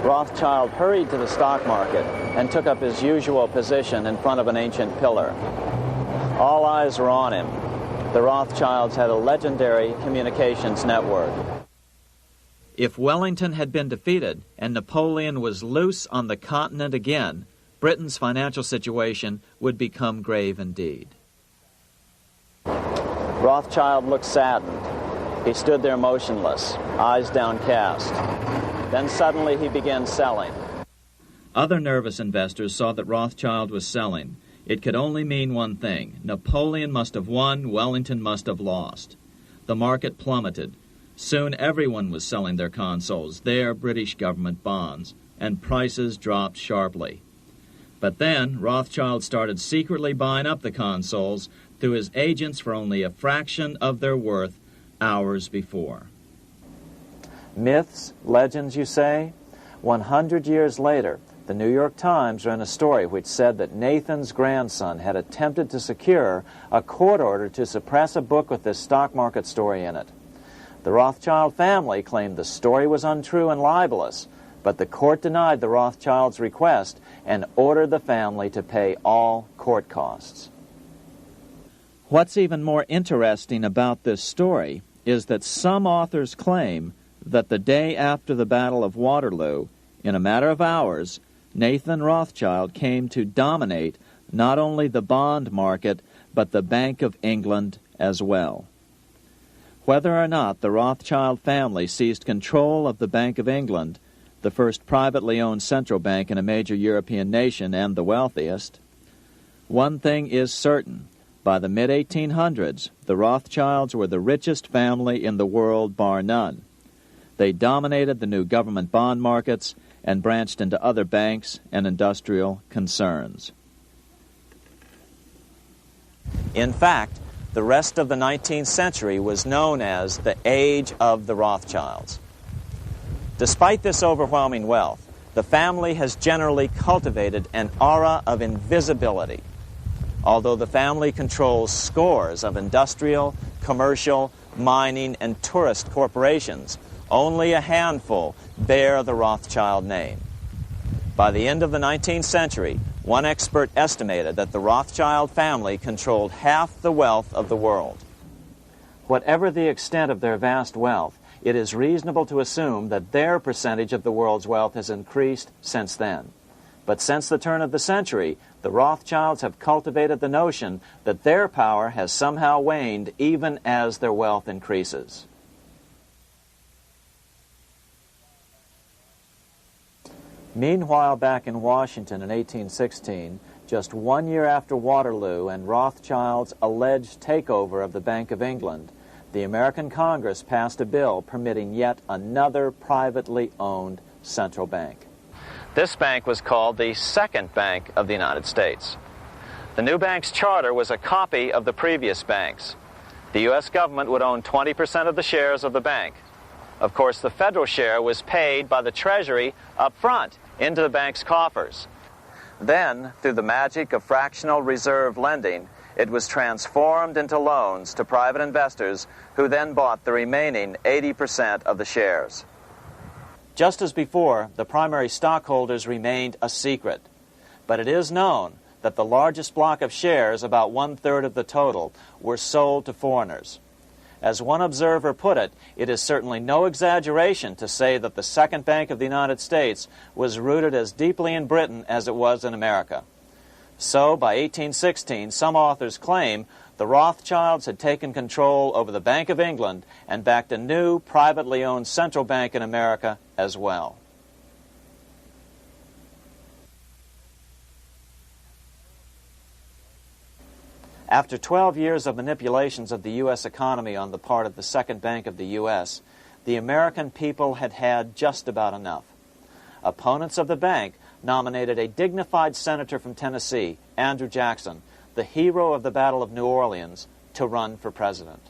Rothschild hurried to the stock market and took up his usual position in front of an ancient pillar. All eyes were on him. The Rothschilds had a legendary communications network. If Wellington had been defeated and Napoleon was loose on the continent again, Britain's financial situation would become grave indeed. Rothschild looked saddened. He stood there motionless, eyes downcast. Then suddenly he began selling. Other nervous investors saw that Rothschild was selling. It could only mean one thing. Napoleon must have won, Wellington must have lost. The market plummeted. Soon everyone was selling their consols, their British government bonds, and prices dropped sharply. But then Rothschild started secretly buying up the consols through his agents for only a fraction of their worth hours before. Myths, legends, you say? 100 years later, the New York Times ran a story which said that Nathan's grandson had attempted to secure a court order to suppress a book with this stock market story in it. The Rothschild family claimed the story was untrue and libelous, but the court denied the Rothschilds' request and ordered the family to pay all court costs. What's even more interesting about this story is that some authors claim that the day after the Battle of Waterloo, in a matter of hours, Nathan Rothschild came to dominate not only the bond market, but the Bank of England as well. Whether or not the Rothschild family seized control of the Bank of England, the first privately owned central bank in a major European nation and the wealthiest, one thing is certain. By the mid-1800s, the Rothschilds were the richest family in the world, bar none. They dominated the new government bond markets and branched into other banks and industrial concerns. In fact, the rest of the 19th century was known as the Age of the Rothschilds. Despite this overwhelming wealth, the family has generally cultivated an aura of invisibility. Although the family controls scores of industrial, commercial, mining, and tourist corporations, only a handful bear the Rothschild name. By the end of the 19th century, one expert estimated that the Rothschild family controlled half the wealth of the world. Whatever the extent of their vast wealth, it is reasonable to assume that their percentage of the world's wealth has increased since then. But since the turn of the century, the Rothschilds have cultivated the notion that their power has somehow waned even as their wealth increases. Meanwhile, back in Washington in 1816, just 1 year after Waterloo and Rothschild's alleged takeover of the Bank of England, the American Congress passed a bill permitting yet another privately owned central bank. This bank was called the Second Bank of the United States. The new bank's charter was a copy of the previous banks. The U.S. government would own 20% of the shares of the bank. Of course, the federal share was paid by the Treasury up front into the bank's coffers. Then, through the magic of fractional reserve lending, it was transformed into loans to private investors who then bought the remaining 80% of the shares. Just as before, the primary stockholders remained a secret. But it is known that the largest block of shares, about 1/3 of the total, were sold to foreigners. As one observer put it, it is certainly no exaggeration to say that the Second Bank of the United States was rooted as deeply in Britain as it was in America. So, by 1816, some authors claim the Rothschilds had taken control over the Bank of England and backed a new, privately owned central bank in America as well. After 12 years of manipulations of the U.S. economy on the part of the Second Bank of the U.S., the American people had had just about enough. Opponents of the bank nominated a dignified senator from Tennessee, Andrew Jackson, the hero of the Battle of New Orleans, to run for president.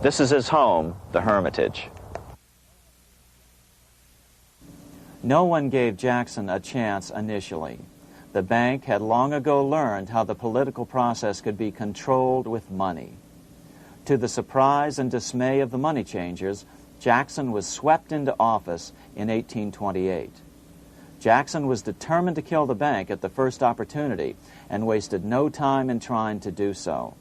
This is his home, the Hermitage. No one gave Jackson a chance initially. The bank had long ago learned how the political process could be controlled with money. To the surprise and dismay of the money changers, Jackson was swept into office in 1828. Jackson was determined to kill the bank at the first opportunity and wasted no time in trying to do so.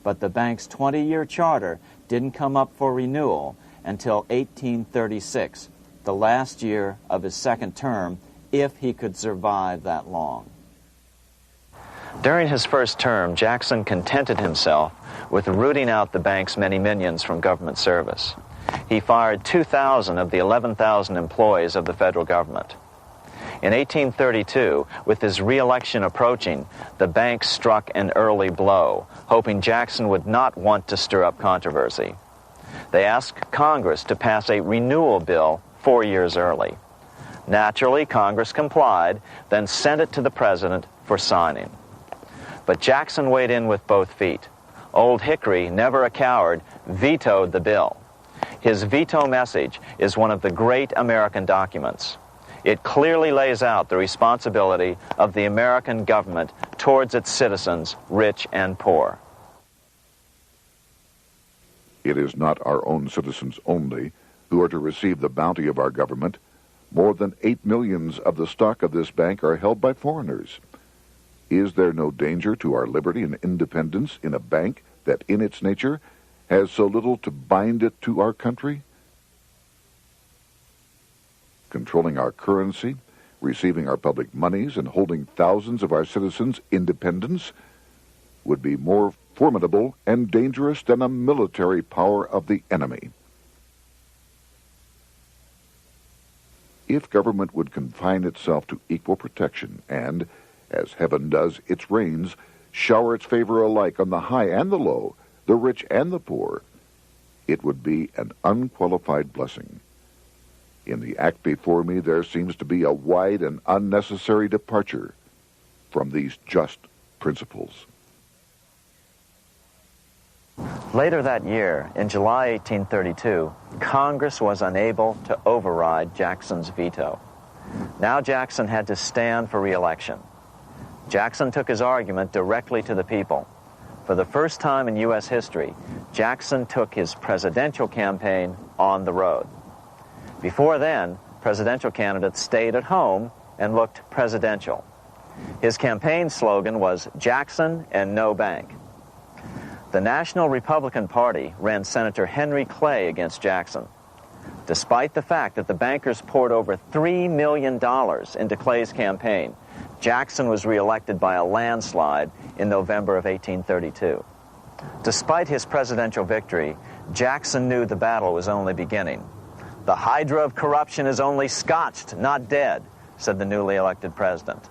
But the bank's 20-year charter didn't come up for renewal until 1836, the last year of his second term, if he could survive that long. During his first term, Jackson contented himself with rooting out the bank's many minions from government service. He fired 2,000 of the 11,000 employees of the federal government. In 1832, with his re-election approaching, the bank struck an early blow, hoping Jackson would not want to stir up controversy. They asked Congress to pass a renewal bill 4 years early. Naturally, Congress complied, then sent it to the president for signing. But Jackson weighed in with both feet. Old Hickory, never a coward, vetoed the bill. His veto message is one of the great American documents. It clearly lays out the responsibility of the American government towards its citizens, rich and poor. It is not our own citizens only who are to receive the bounty of our government. More than 8 million of the stock of this bank are held by foreigners. Is there no danger to our liberty and independence in a bank that in its nature has so little to bind it to our country? Controlling our currency, receiving our public monies, and holding thousands of our citizens' independence would be more formidable and dangerous than a military power of the enemy. If government would confine itself to equal protection and, as heaven does its rains, shower its favor alike on the high and the low, the rich and the poor, it would be an unqualified blessing. In the act before me, there seems to be a wide and unnecessary departure from these just principles. Later that year, in July 1832, Congress was unable to override Jackson's veto. Now Jackson had to stand for re-election. Jackson took his argument directly to the people. For the first time in U.S. history, Jackson took his presidential campaign on the road. Before then, presidential candidates stayed at home and looked presidential. His campaign slogan was Jackson and no bank. The National Republican Party ran Senator Henry Clay against Jackson. Despite the fact that the bankers poured over $3 million into Clay's campaign, Jackson was reelected by a landslide in November of 1832. Despite his presidential victory, Jackson knew the battle was only beginning. "The hydra of corruption is only scotched, not dead," said the newly elected president.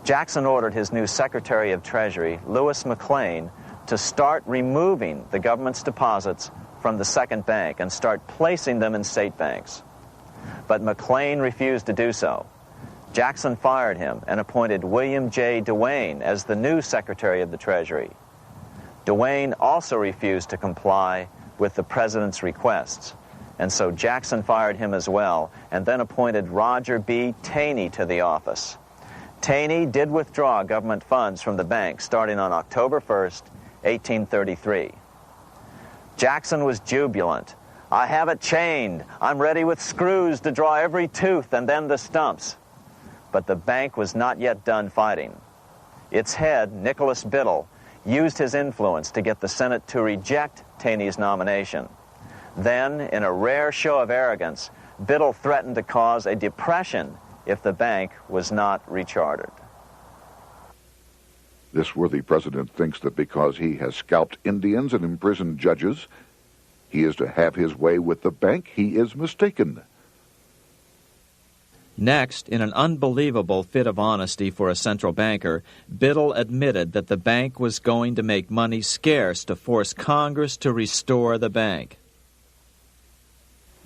Jackson ordered his new Secretary of Treasury, Lewis McLean, to start removing the government's deposits from the second bank and start placing them in state banks. But McLean refused to do so. Jackson fired him and appointed William J. Duane as the new Secretary of the Treasury. Duane also refused to comply with the president's requests, and so Jackson fired him as well and then appointed Roger B. Taney to the office. Taney did withdraw government funds from the bank starting on October 1st, 1833. Jackson was jubilant. "I have it chained. I'm ready with screws to draw every tooth and then the stumps." But the bank was not yet done fighting. Its head, Nicholas Biddle, used his influence to get the Senate to reject Taney's nomination. Then, in a rare show of arrogance, Biddle threatened to cause a depression if the bank was not rechartered. This worthy president thinks that because he has scalped Indians and imprisoned judges, he is to have his way with the bank. He is mistaken. Next, in an unbelievable fit of honesty for a central banker, Biddle admitted that the bank was going to make money scarce to force Congress to restore the bank.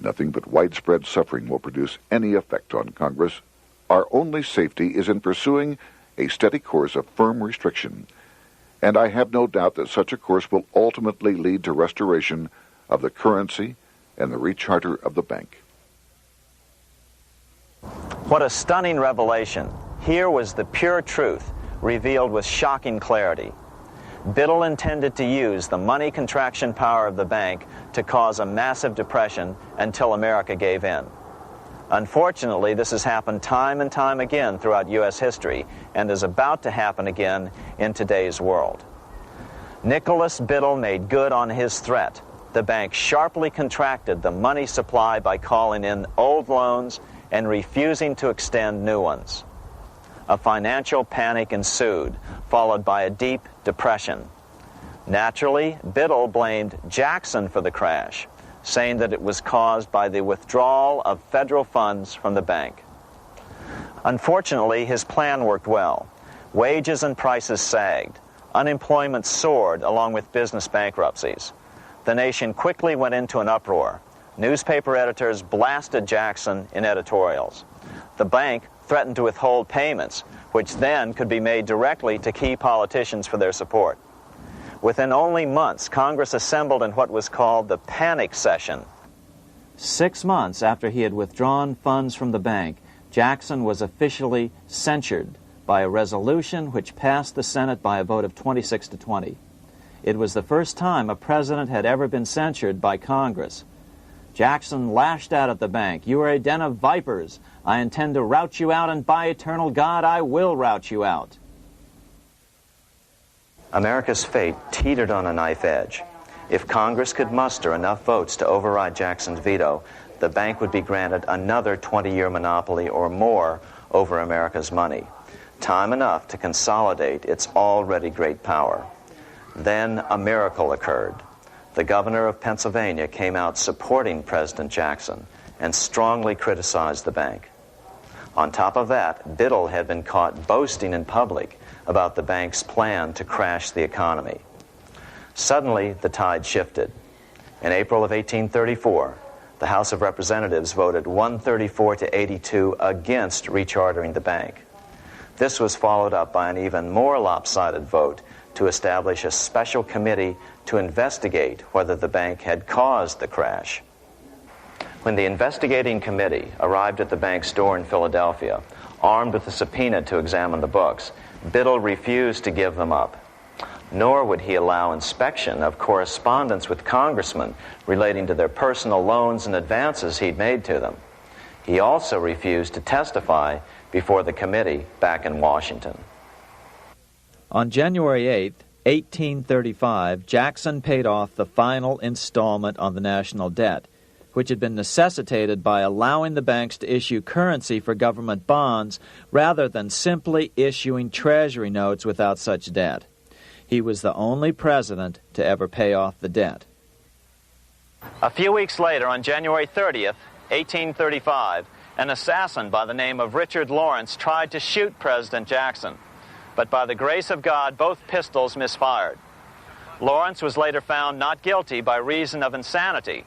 Nothing but widespread suffering will produce any effect on Congress. Our only safety is in pursuing a steady course of firm restriction, and I have no doubt that such a course will ultimately lead to restoration of the currency and the recharter of the bank. What a stunning revelation. Here was the pure truth, revealed with shocking clarity. Biddle intended to use the money contraction power of the bank to cause a massive depression until America gave in. Unfortunately, this has happened time and time again throughout U.S. history and is about to happen again in today's world. Nicholas Biddle made good on his threat. The bank sharply contracted the money supply by calling in old loans and refusing to extend new ones. A financial panic ensued, followed by a deep depression. Naturally, Biddle blamed Jackson for the crash, saying that it was caused by the withdrawal of federal funds from the bank. Unfortunately, his plan worked well. Wages and prices sagged. Unemployment soared along with business bankruptcies. The nation quickly went into an uproar. Newspaper editors blasted Jackson in editorials. The bank threatened to withhold payments, which then could be made directly to key politicians for their support. Within only months, Congress assembled in what was called the panic session. 6 months after he had withdrawn funds from the bank, Jackson was officially censured by a resolution which passed the Senate by a vote of 26 to 20. It was the first time a president had ever been censured by Congress. Jackson lashed out at the bank. "You are a den of vipers. I intend to rout you out, and by eternal God, I will rout you out." America's fate teetered on a knife edge. If Congress could muster enough votes to override Jackson's veto, the bank would be granted another 20-year monopoly or more over America's money, time enough to consolidate its already great power. Then a miracle occurred. The governor of Pennsylvania came out supporting President Jackson and strongly criticized the bank. On top of that, Biddle had been caught boasting in public about the bank's plan to crash the economy. Suddenly, the tide shifted. In April of 1834, the House of Representatives voted 134 to 82 against rechartering the bank. This was followed up by an even more lopsided vote to establish a special committee to investigate whether the bank had caused the crash. When the investigating committee arrived at the bank's door in Philadelphia, armed with a subpoena to examine the books, Biddle refused to give them up. Nor would he allow inspection of correspondence with congressmen relating to their personal loans and advances he'd made to them. He also refused to testify before the committee back in Washington. On January 8, 1835, Jackson paid off the final installment on the national debt, which had been necessitated by allowing the banks to issue currency for government bonds rather than simply issuing treasury notes without such debt. He was the only president to ever pay off the debt. A few weeks later, on January 30th, 1835, an assassin by the name of Richard Lawrence tried to shoot President Jackson, but by the grace of God, both pistols misfired. Lawrence was later found not guilty by reason of insanity.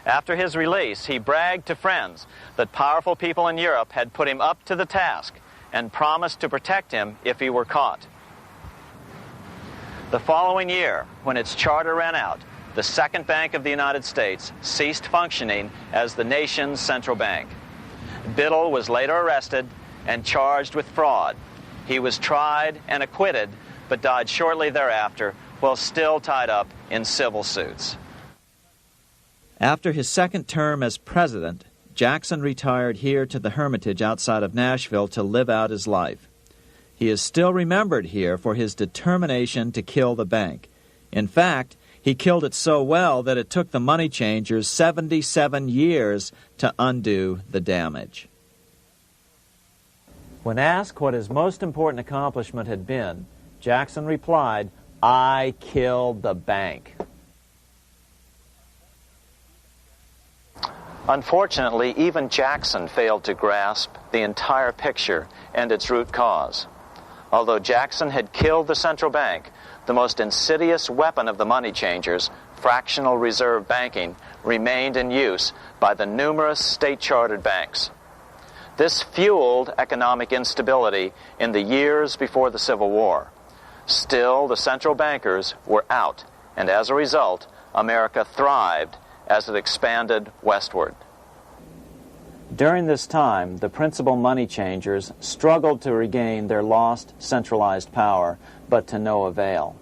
After his release, he bragged to friends that powerful people in Europe had put him up to the task and promised to protect him if he were caught. The following year, when its charter ran out, the Second Bank of the United States ceased functioning as the nation's central bank. Biddle was later arrested and charged with fraud. He was tried and acquitted, but died shortly thereafter while still tied up in civil suits. After his second term as president, Jackson retired here to the Hermitage outside of Nashville to live out his life. He is still remembered here for his determination to kill the bank. In fact, he killed it so well that it took the money changers 77 years to undo the damage. When asked what his most important accomplishment had been, Jackson replied, "I killed the bank." Unfortunately, even Jackson failed to grasp the entire picture and its root cause. Although Jackson had killed the central bank, the most insidious weapon of the money changers, fractional reserve banking, remained in use by the numerous state-chartered banks. This fueled economic instability in the years before the Civil War. Still, the central bankers were out, and as a result, America thrived as it expanded westward. During this time, the principal money changers struggled to regain their lost centralized power, but to no avail.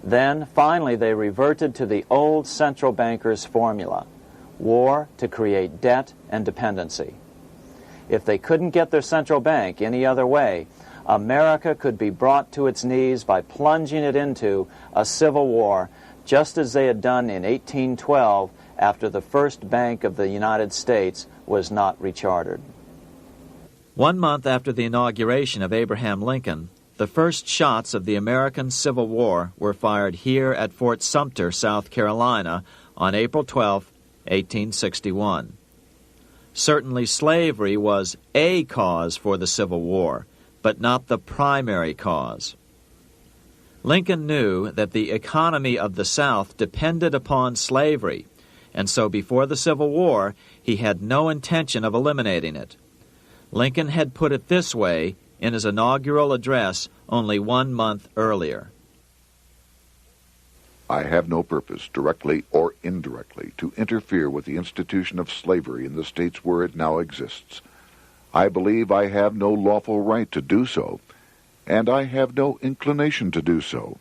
Then, finally, they reverted to the old central bankers' formula: war to create debt and dependency. If they couldn't get their central bank any other way, America could be brought to its knees by plunging it into a civil war, just as they had done in 1812 after the first Bank of the United States was not rechartered. 1 month after the inauguration of Abraham Lincoln, the first shots of the American Civil War were fired here at Fort Sumter, South Carolina, on April 12, 1861. Certainly slavery was a cause for the Civil War, but not the primary cause. Lincoln knew that the economy of the South depended upon slavery, and so before the Civil War, he had no intention of eliminating it. Lincoln had put it this way in his inaugural address only 1 month earlier. I have no purpose, directly or indirectly, to interfere with the institution of slavery in the states where it now exists. I believe I have no lawful right to do so, and I have no inclination to do so.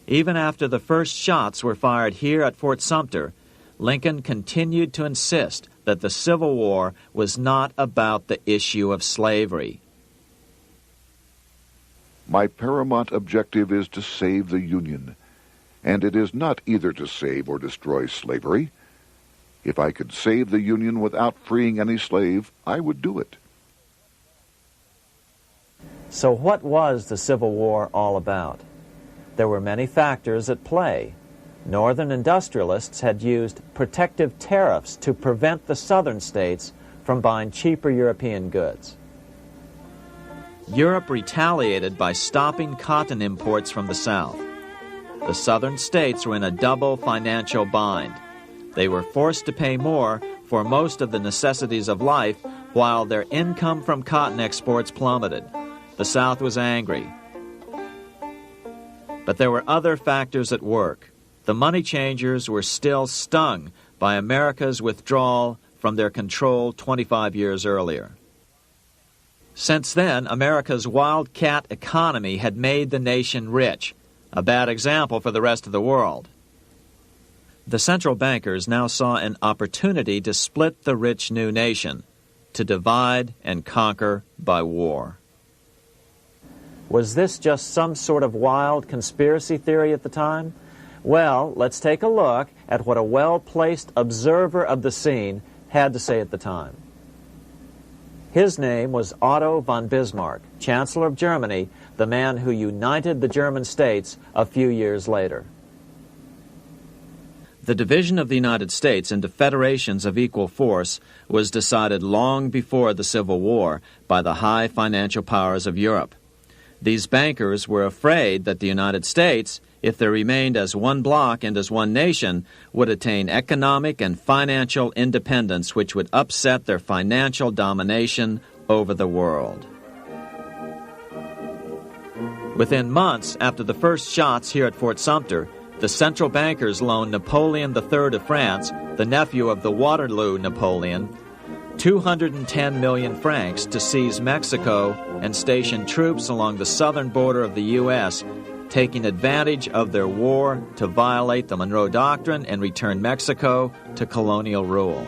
Even after the first shots were fired here at Fort Sumter, Lincoln continued to insist that the Civil War was not about the issue of slavery. My paramount objective is to save the Union, and it is not either to save or destroy slavery. If I could save the Union without freeing any slave, I would do it. So what was the Civil War all about? There were many factors at play. Northern industrialists had used protective tariffs to prevent the southern states from buying cheaper European goods. Europe retaliated by stopping cotton imports from the South. The southern states were in a double financial bind. They were forced to pay more for most of the necessities of life, while their income from cotton exports plummeted. The South was angry. But there were other factors at work. The money changers were still stung by America's withdrawal from their control 25 years earlier. Since then, America's wildcat economy had made the nation rich, a bad example for the rest of the world. The central bankers now saw an opportunity to split the rich new nation, to divide and conquer by war. Was this just some sort of wild conspiracy theory at the time? Well, let's take a look at what a well-placed observer of the scene had to say at the time. His name was Otto von Bismarck, Chancellor of Germany, the man who united the German states a few years later. The division of the United States into federations of equal force was decided long before the Civil War by the high financial powers of Europe. These bankers were afraid that the United States, if they remained as one bloc and as one nation, would attain economic and financial independence which would upset their financial domination over the world. Within months after the first shots here at Fort Sumter, the central bankers loaned Napoleon III of France, the nephew of the Waterloo Napoleon, 210 million francs to seize Mexico and station troops along the southern border of the U.S., taking advantage of their war to violate the Monroe Doctrine and return Mexico to colonial rule.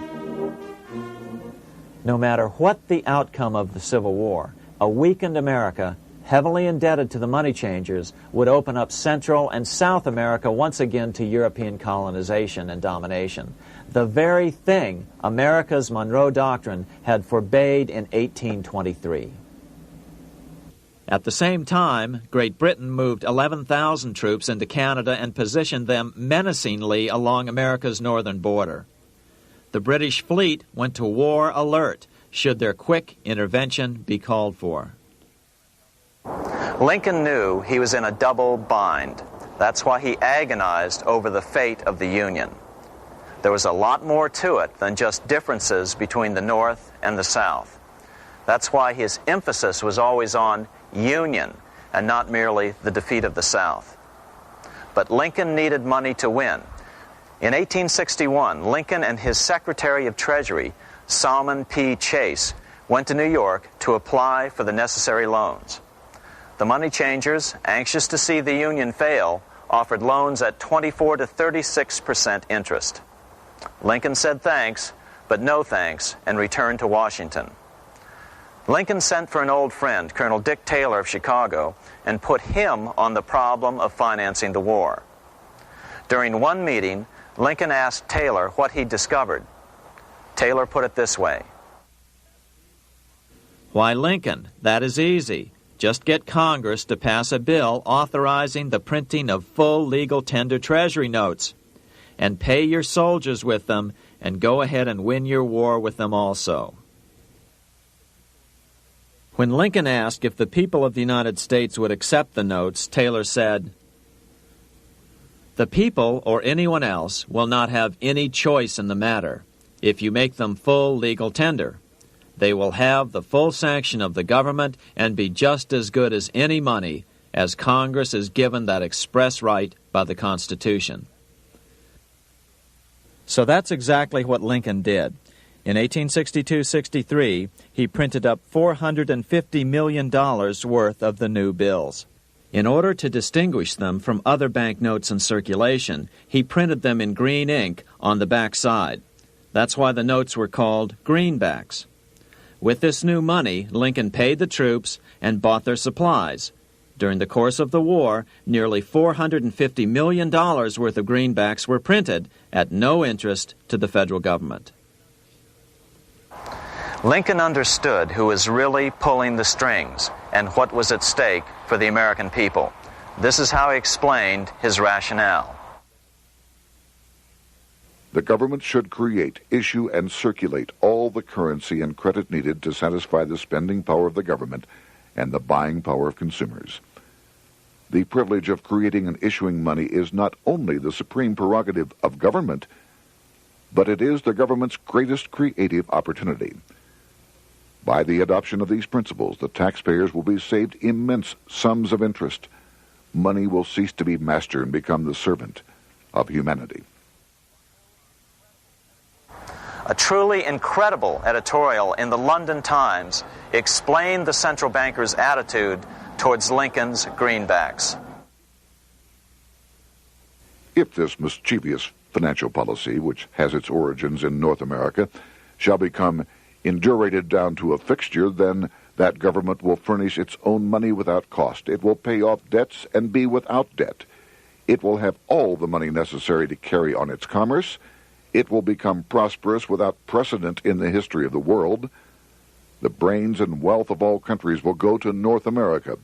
No matter what the outcome of the Civil War, a weakened America, heavily indebted to the money changers, would open up Central and South America once again to European colonization and domination. The very thing America's Monroe Doctrine had forbade in 1823. At the same time, Great Britain moved 11,000 troops into Canada and positioned them menacingly along America's northern border. The British fleet went to war alert should their quick intervention be called for. Lincoln knew he was in a double bind. That's why he agonized over the fate of the Union. There was a lot more to it than just differences between the North and the South. That's why his emphasis was always on union and not merely the defeat of the South. But Lincoln needed money to win. In 1861, Lincoln and his Secretary of Treasury, Salmon P. Chase, went to New York to apply for the necessary loans. The money changers, anxious to see the Union fail, offered loans at 24 to 36% interest. Lincoln said thanks, but no thanks, and returned to Washington. Lincoln sent for an old friend, Colonel Dick Taylor of Chicago, and put him on the problem of financing the war. During one meeting, Lincoln asked Taylor what he'd discovered. Taylor put it this way. Why, Lincoln, that is easy. Just get Congress to pass a bill authorizing the printing of full legal tender Treasury notes, and pay your soldiers with them, and go ahead and win your war with them also. When Lincoln asked if the people of the United States would accept the notes, Taylor said, "The people, or anyone else, will not have any choice in the matter if you make them full legal tender. They will have the full sanction of the government and be just as good as any money, as Congress is given that express right by the Constitution." So that's exactly what Lincoln did. In 1862-63, he printed up $450 million worth of the new bills. In order to distinguish them from other banknotes in circulation, he printed them in green ink on the back side. That's why the notes were called greenbacks. With this new money, Lincoln paid the troops and bought their supplies. During the course of the war, nearly $450 million worth of greenbacks were printed at no interest to the federal government. Lincoln understood who was really pulling the strings and what was at stake for the American people. This is how he explained his rationale. The government should create, issue, and circulate all the currency and credit needed to satisfy the spending power of the government and the buying power of consumers. The privilege of creating and issuing money is not only the supreme prerogative of government, but it is the government's greatest creative opportunity. By the adoption of these principles, the taxpayers will be saved immense sums of interest. Money will cease to be master and become the servant of humanity. A truly incredible editorial in the London Times explained the central bankers' attitude towards Lincoln's greenbacks. If this mischievous financial policy, which has its origins in North America, shall become indurated down to a fixture, then That government will furnish its own money without cost. It will pay off debts and be without debt. It will have all the money necessary to carry on its commerce. It will become prosperous without precedent in the history of the world. The brains and wealth of all countries will go to North America.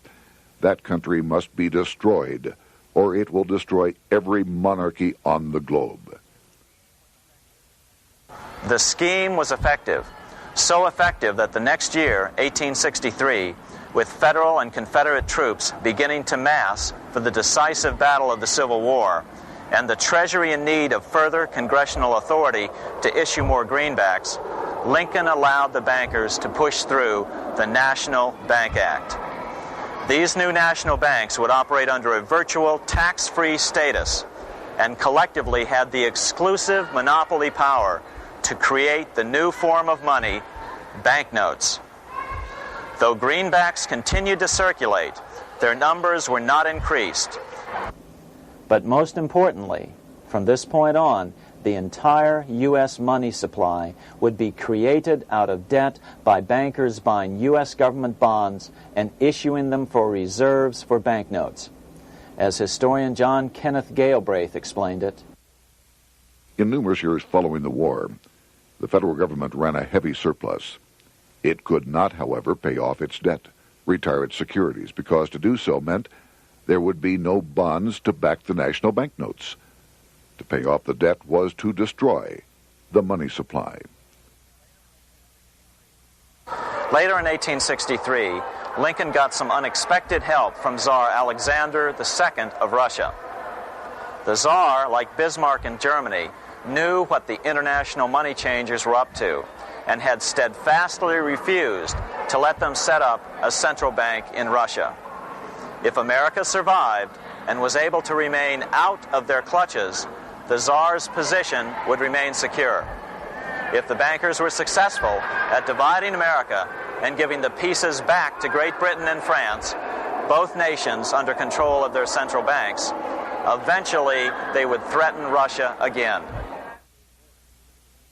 That country must be destroyed, or it will destroy every monarchy on the globe. The scheme was effective, so effective that the next year, 1863, with Federal and Confederate troops beginning to mass for the decisive battle of the Civil War, and the Treasury in need of further congressional authority to issue more greenbacks, Lincoln allowed the bankers to push through the National Bank Act. These new national banks would operate under a virtual tax-free status and collectively had the exclusive monopoly power to create the new form of money, banknotes. Though greenbacks continued to circulate, their numbers were not increased. But most importantly, from this point on, the entire U.S. money supply would be created out of debt by bankers buying U.S. government bonds and issuing them for reserves for banknotes. As historian John Kenneth Galbraith explained it, in numerous years following the war, the federal government ran a heavy surplus. It could not, however, pay off its debt, retire its securities, because to do so meant there would be no bonds to back the national banknotes. To pay off the debt was to destroy the money supply. Later in 1863, Lincoln got some unexpected help from Tsar Alexander II of Russia. The Tsar, like Bismarck in Germany, knew what the international money changers were up to and had steadfastly refused to let them set up a central bank in Russia. If America survived and was able to remain out of their clutches, the Tsar's position would remain secure. If the bankers were successful at dividing America and giving the pieces back to Great Britain and France, both nations under control of their central banks, eventually they would threaten Russia again.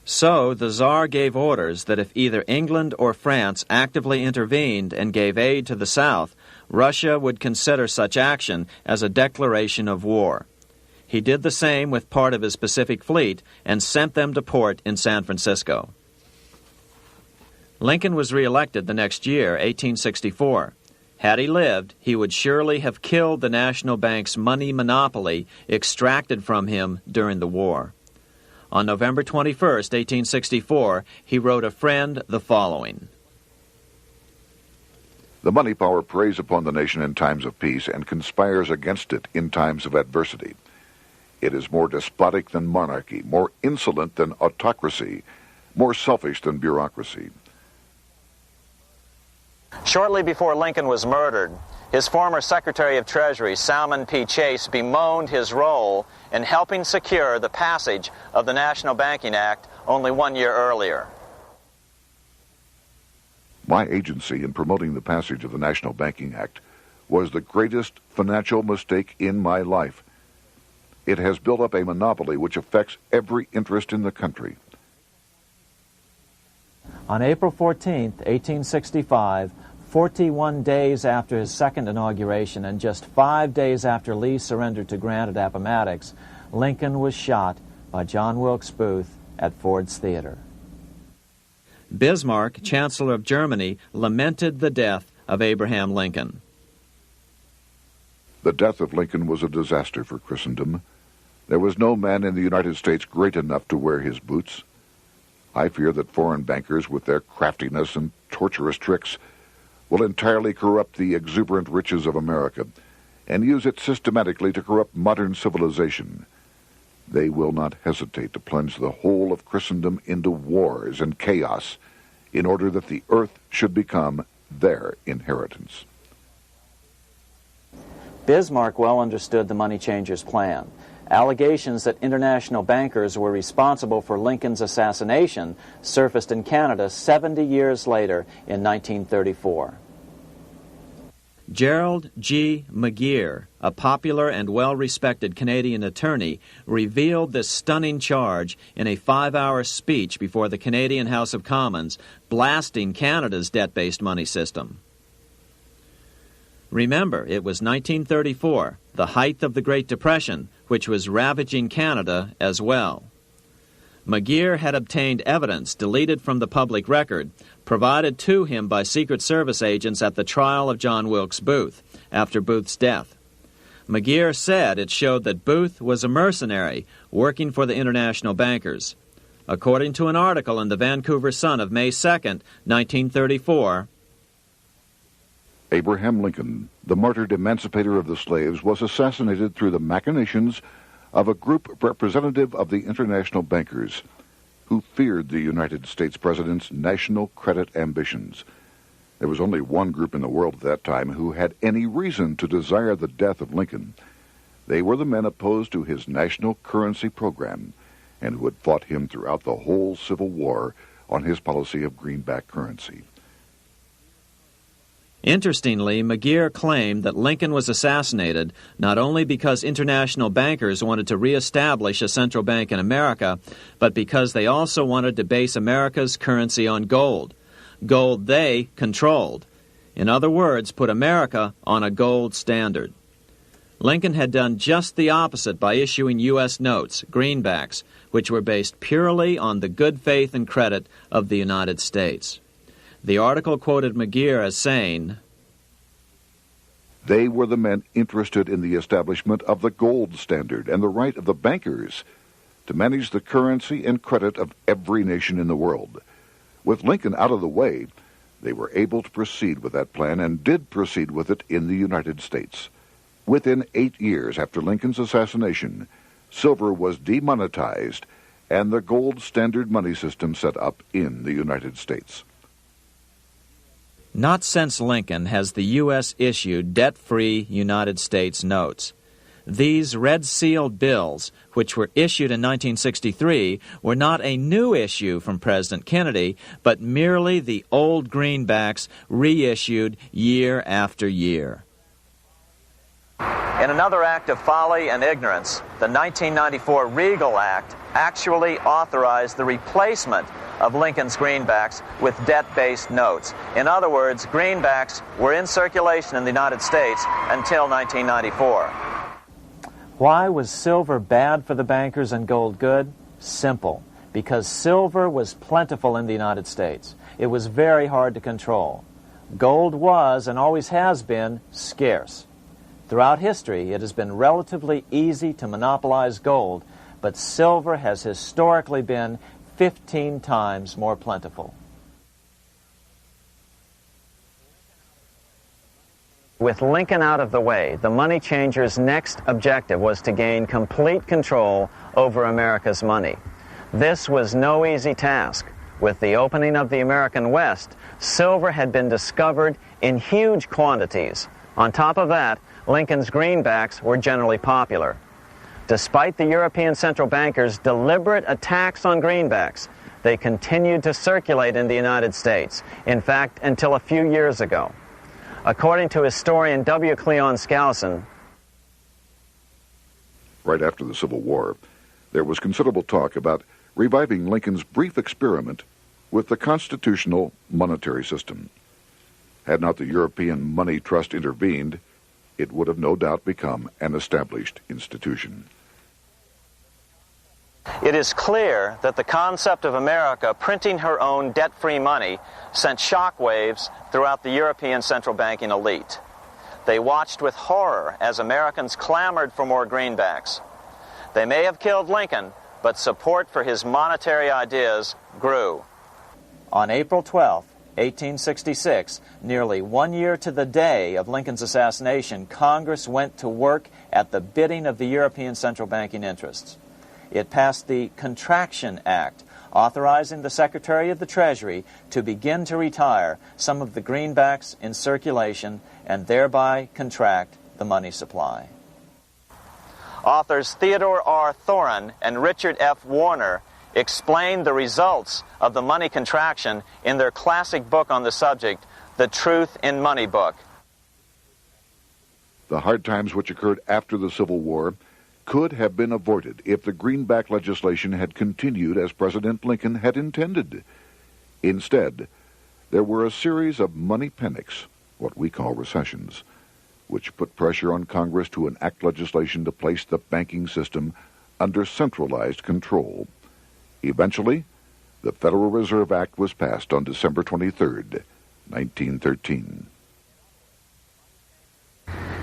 So the Tsar gave orders that if either England or France actively intervened and gave aid to the South, Russia would consider such action as a declaration of war. He did the same with part of his Pacific Fleet and sent them to port in San Francisco. Lincoln was reelected the next year, 1864. Had he lived, he would surely have killed the national bank's money monopoly extracted from him during the war. On November 21, 1864, he wrote a friend the following: The money power preys upon the nation in times of peace and conspires against it in times of adversity. It is more despotic than monarchy, more insolent than autocracy, more selfish than bureaucracy. Shortly before Lincoln was murdered, his former Secretary of Treasury, Salmon P. Chase, bemoaned his role in helping secure the passage of the National Banking Act only 1 year earlier. My agency in promoting the passage of the National Banking Act was the greatest financial mistake in my life. It has built up a monopoly which affects every interest in the country. On April 14, 1865, 41 days after his second inauguration and just 5 days after Lee surrendered to Grant at Appomattox, Lincoln was shot by John Wilkes Booth at Ford's Theater. Bismarck, Chancellor of Germany, lamented the death of Abraham Lincoln. The death of Lincoln was a disaster for Christendom. There was no man in the United States great enough to wear his boots. I fear that foreign bankers, with their craftiness and tortuous tricks, will entirely corrupt the exuberant riches of America and use it systematically to corrupt modern civilization. They will not hesitate to plunge the whole of Christendom into wars and chaos in order that the earth should become their inheritance. Bismarck well understood the money changers' plan. Allegations that international bankers were responsible for Lincoln's assassination surfaced in Canada 70 years later in 1934. Gerald G. McGeer, a popular and well-respected Canadian attorney, revealed this stunning charge in a 5-hour speech before the Canadian House of Commons, blasting Canada's debt-based money system. Remember, it was 1934, the height of the Great Depression, which was ravaging Canada as well. McGeer had obtained evidence deleted from the public record, provided to him by Secret Service agents at the trial of John Wilkes Booth after Booth's death. McGeer said it showed that Booth was a mercenary working for the international bankers. According to an article in the Vancouver Sun of May 2nd, 1934, Abraham Lincoln, the martyred emancipator of the slaves, was assassinated through the machinations of a group representative of the international bankers who feared the United States president's national credit ambitions. There was only one group in the world at that time who had any reason to desire the death of Lincoln. They were the men opposed to his national currency program and who had fought him throughout the whole Civil War on his policy of greenback currency. Interestingly, McGeer claimed that Lincoln was assassinated not only because international bankers wanted to reestablish a central bank in America, but because they also wanted to base America's currency on gold. Gold they controlled. In other words, put America on a gold standard. Lincoln had done just the opposite by issuing U.S. notes, greenbacks, which were based purely on the good faith and credit of the United States. The article quoted McGeer as saying, "They were the men interested in the establishment of the gold standard and the right of the bankers to manage the currency and credit of every nation in the world. With Lincoln out of the way, they were able to proceed with that plan and did proceed with it in the United States. Within 8 years after Lincoln's assassination, silver was demonetized and the gold standard money system set up in the United States." Not since Lincoln has the U.S. issued debt-free United States notes. These red-sealed bills, which were issued in 1963, were not a new issue from President Kennedy, but merely the old greenbacks reissued year after year. In another act of folly and ignorance, the 1994 Regal Act actually authorized the replacement of Lincoln's greenbacks with debt-based notes. In other words, greenbacks were in circulation in the United States until 1994. Why was silver bad for the bankers and gold good? Simple. Because silver was plentiful in the United States. It was very hard to control. Gold was, and always has been, scarce. Throughout history, it has been relatively easy to monopolize gold, but silver has historically been 15 times more plentiful. With Lincoln out of the way, the money changers' next objective was to gain complete control over America's money. This was no easy task. With the opening of the American West, silver had been discovered in huge quantities. On top of that, Lincoln's greenbacks were generally popular. Despite the European central bankers' deliberate attacks on greenbacks, they continued to circulate in the United States, in fact, until a few years ago. According to historian W. Cleon Skousen, right after the Civil War, there was considerable talk about reviving Lincoln's brief experiment with the constitutional monetary system. Had not the European Money Trust intervened, it would have no doubt become an established institution. it is clear that the concept of America printing her own debt-free money sent shockwaves throughout the European central banking elite. They watched with horror as Americans clamored for more greenbacks. They may have killed Lincoln, but support for his monetary ideas grew. On April 12, 1866, nearly 1 year to the day of Lincoln's assassination, Congress went to work at the bidding of the European central banking interests. It passed the Contraction Act, authorizing the Secretary of the Treasury to begin to retire some of the greenbacks in circulation and thereby contract the money supply. Authors Theodore R. Thorin and Richard F. Warner explained the results of the money contraction in their classic book on the subject, The Truth in Money Book. The hard times which occurred after the Civil War could have been avoided if the greenback legislation had continued as President Lincoln had intended. Instead, there were a series of money panics, what we call recessions, which put pressure on Congress to enact legislation to place the banking system under centralized control. Eventually, the Federal Reserve Act was passed on December 23, 1913.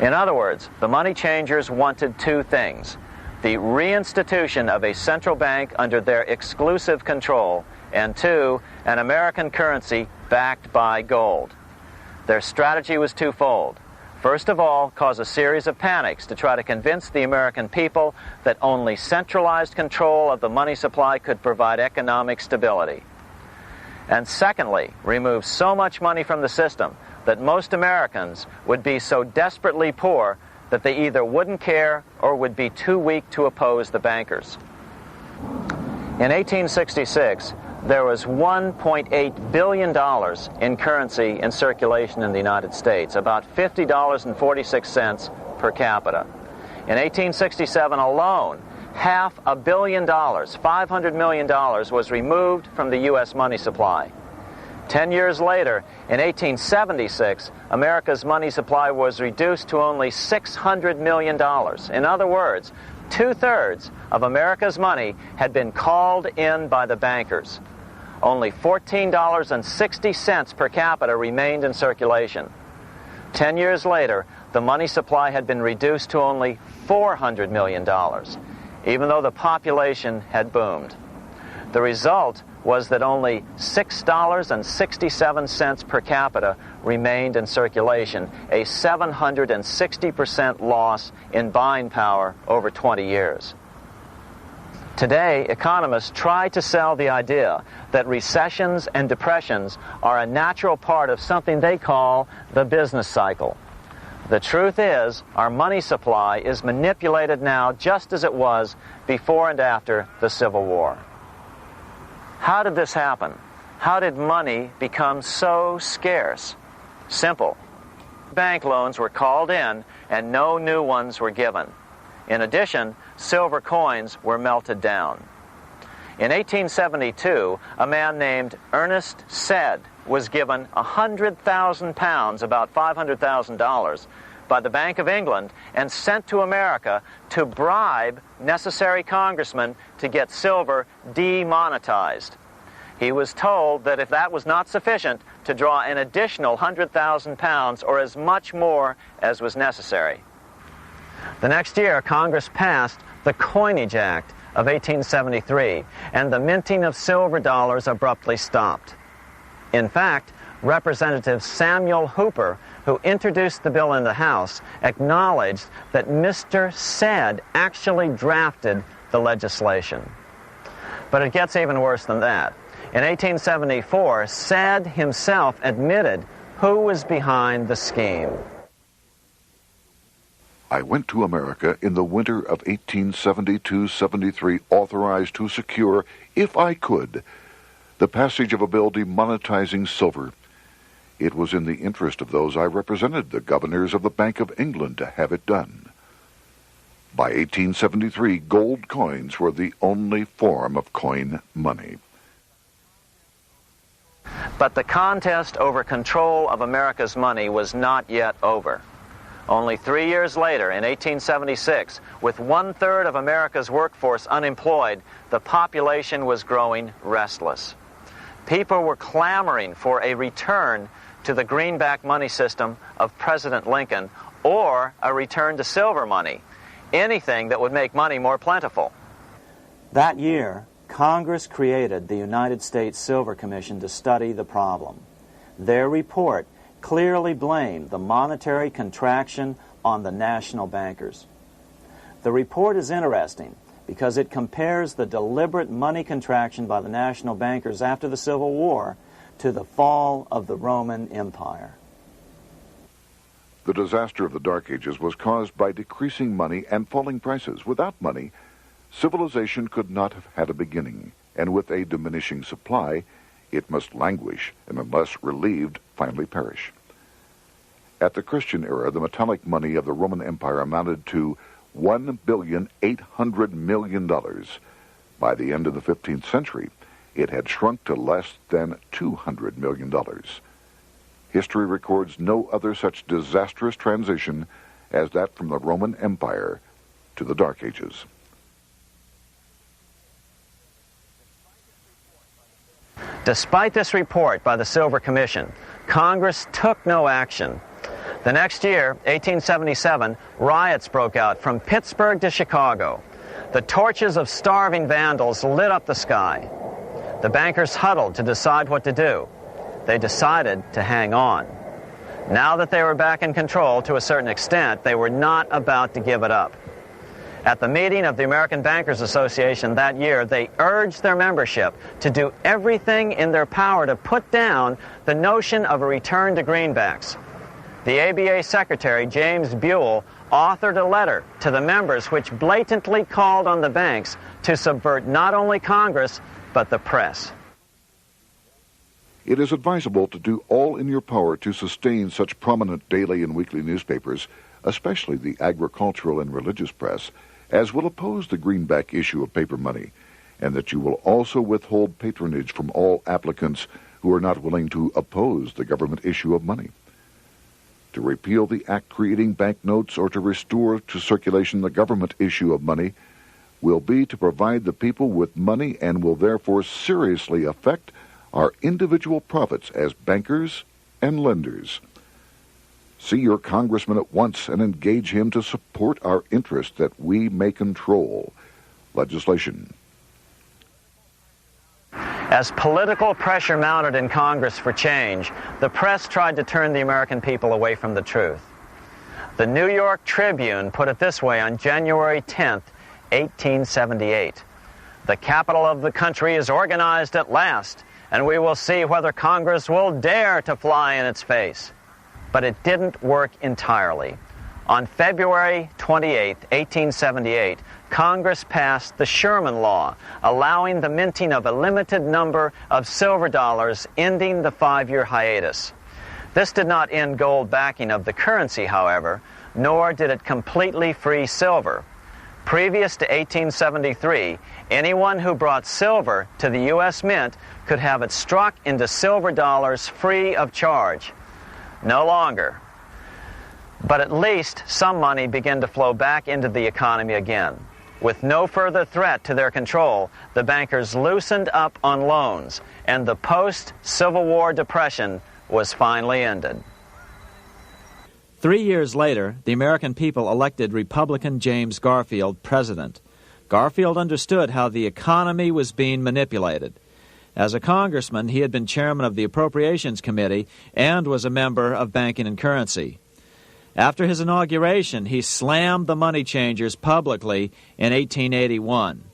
In other words, the money changers wanted two things: the reinstitution of a central bank under their exclusive control, and two, an American currency backed by gold. Their strategy was twofold. First of all, cause a series of panics to try to convince the American people that only centralized control of the money supply could provide economic stability. And secondly, remove so much money from the system that most Americans would be so desperately poor that they either wouldn't care or would be too weak to oppose the bankers. In 1866, there was $1.8 billion in currency in circulation in the United States, about $50.46 per capita. In 1867 alone, $500 million, $500 million, was removed from the U.S. money supply. 10 years later, in 1876, America's money supply was reduced to only $600 million. In other words, 2/3 of America's money had been called in by the bankers. Only $14.60 per capita remained in circulation. 10 years later, the money supply had been reduced to only $400 million, even though the population had boomed. The result was that only $6.67 per capita remained in circulation, a 760% loss in buying power over 20 years. Today, economists try to sell the idea that recessions and depressions are a natural part of something they call the business cycle. The truth is, our money supply is manipulated now just as it was before and after the Civil War. How did this happen? How did money become so scarce? Simple. Bank loans were called in and no new ones were given. In addition, silver coins were melted down. In 1872, a man named Ernest Sed was given 100,000 pounds, about $500,000, by the Bank of England and sent to America to bribe necessary congressmen to get silver demonetized. He was told that if that was not sufficient, to draw an additional 100,000 pounds or as much more as was necessary. The next year, Congress passed the Coinage Act of 1873, and the minting of silver dollars abruptly stopped. In fact, Representative Samuel Hooper, who introduced the bill in the House, acknowledged that Mr. Sed actually drafted the legislation. But it gets even worse than that. In 1874, Sed himself admitted who was behind the scheme. I went to America in the winter of 1872-73, authorized to secure, if I could, the passage of a bill demonetizing silver. It was in the interest of those I represented, the governors of the Bank of England, to have it done. By 1873, gold coins were the only form of coin money. But the contest over control of America's money was not yet over. Only 3 years later, in 1876, with 1/3 of America's workforce unemployed, the population was growing restless. People were clamoring for a return to the greenback money system of President Lincoln or a return to silver money, anything that would make money more plentiful. That year, Congress created the United States Silver Commission to study the problem. Their report clearly blamed the monetary contraction on the national bankers. The report is interesting because it compares the deliberate money contraction by the national bankers after the Civil War to the fall of the Roman Empire. The disaster of the Dark Ages was caused by decreasing money and falling prices. Without money, civilization could not have had a beginning, and with a diminishing supply, it must languish, and unless relieved, finally perish. At the Christian era, the metallic money of the Roman Empire amounted to $1,800,000,000. By the end of the 15th century, it had shrunk to less than $200 million. History records no other such disastrous transition as that from the Roman Empire to the Dark Ages. Despite this report by the Silver Commission, Congress took no action. The next year, 1877, riots broke out from Pittsburgh to Chicago. The torches of starving vandals lit up the sky. The bankers huddled to decide what to do. They decided to hang on. Now that they were back in control to a certain extent, they were not about to give it up. At the meeting of the American Bankers Association that year, they urged their membership to do everything in their power to put down the notion of a return to greenbacks. The ABA Secretary, James Buell, authored a letter to the members which blatantly called on the banks to subvert not only Congress, but the press. It is advisable to do all in your power to sustain such prominent daily and weekly newspapers, especially the agricultural and religious press, as will oppose the greenback issue of paper money, and that you will also withhold patronage from all applicants who are not willing to oppose the government issue of money. To repeal the act creating banknotes or to restore to circulation the government issue of money will be to provide the people with money and will therefore seriously affect our individual profits as bankers and lenders. See your congressman at once and engage him to support our interest that we may control legislation. As political pressure mounted in Congress for change, the press tried to turn the American people away from the truth. The New York Tribune put it this way on January 10th, 1878. The capital of the country is organized at last, and we will see whether Congress will dare to fly in its face. But it didn't work entirely. On February 28, 1878, Congress passed the Sherman Law, allowing the minting of a limited number of silver dollars, ending the 5-year hiatus. This did not end gold backing of the currency, however, nor did it completely free silver. Previous to 1873, anyone who brought silver to the U.S. Mint could have it struck into silver dollars free of charge. No longer. But at least some money began to flow back into the economy again. With no further threat to their control, the bankers loosened up on loans, and the post-Civil War depression was finally ended. 3 years later, the American people elected Republican James Garfield president. Garfield understood how the economy was being manipulated. As a congressman, he had been chairman of the Appropriations Committee and was a member of Banking and Currency. After his inauguration, he slammed the money changers publicly in 1881.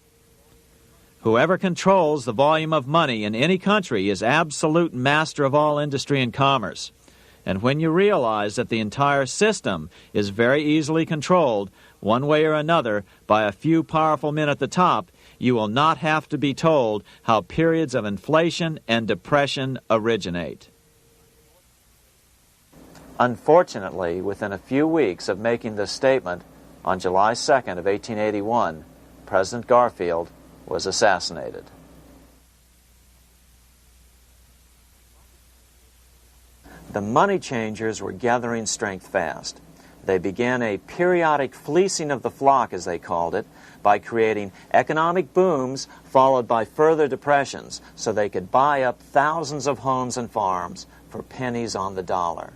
Whoever controls the volume of money in any country is absolute master of all industry and commerce. And when you realize that the entire system is very easily controlled, one way or another, by a few powerful men at the top, you will not have to be told how periods of inflation and depression originate. Unfortunately, within a few weeks of making this statement, on July 2nd of 1881, President Garfield was assassinated. The money changers were gathering strength fast. They began a periodic fleecing of the flock, as they called it, by creating economic booms followed by further depressions so they could buy up thousands of homes and farms for pennies on the dollar.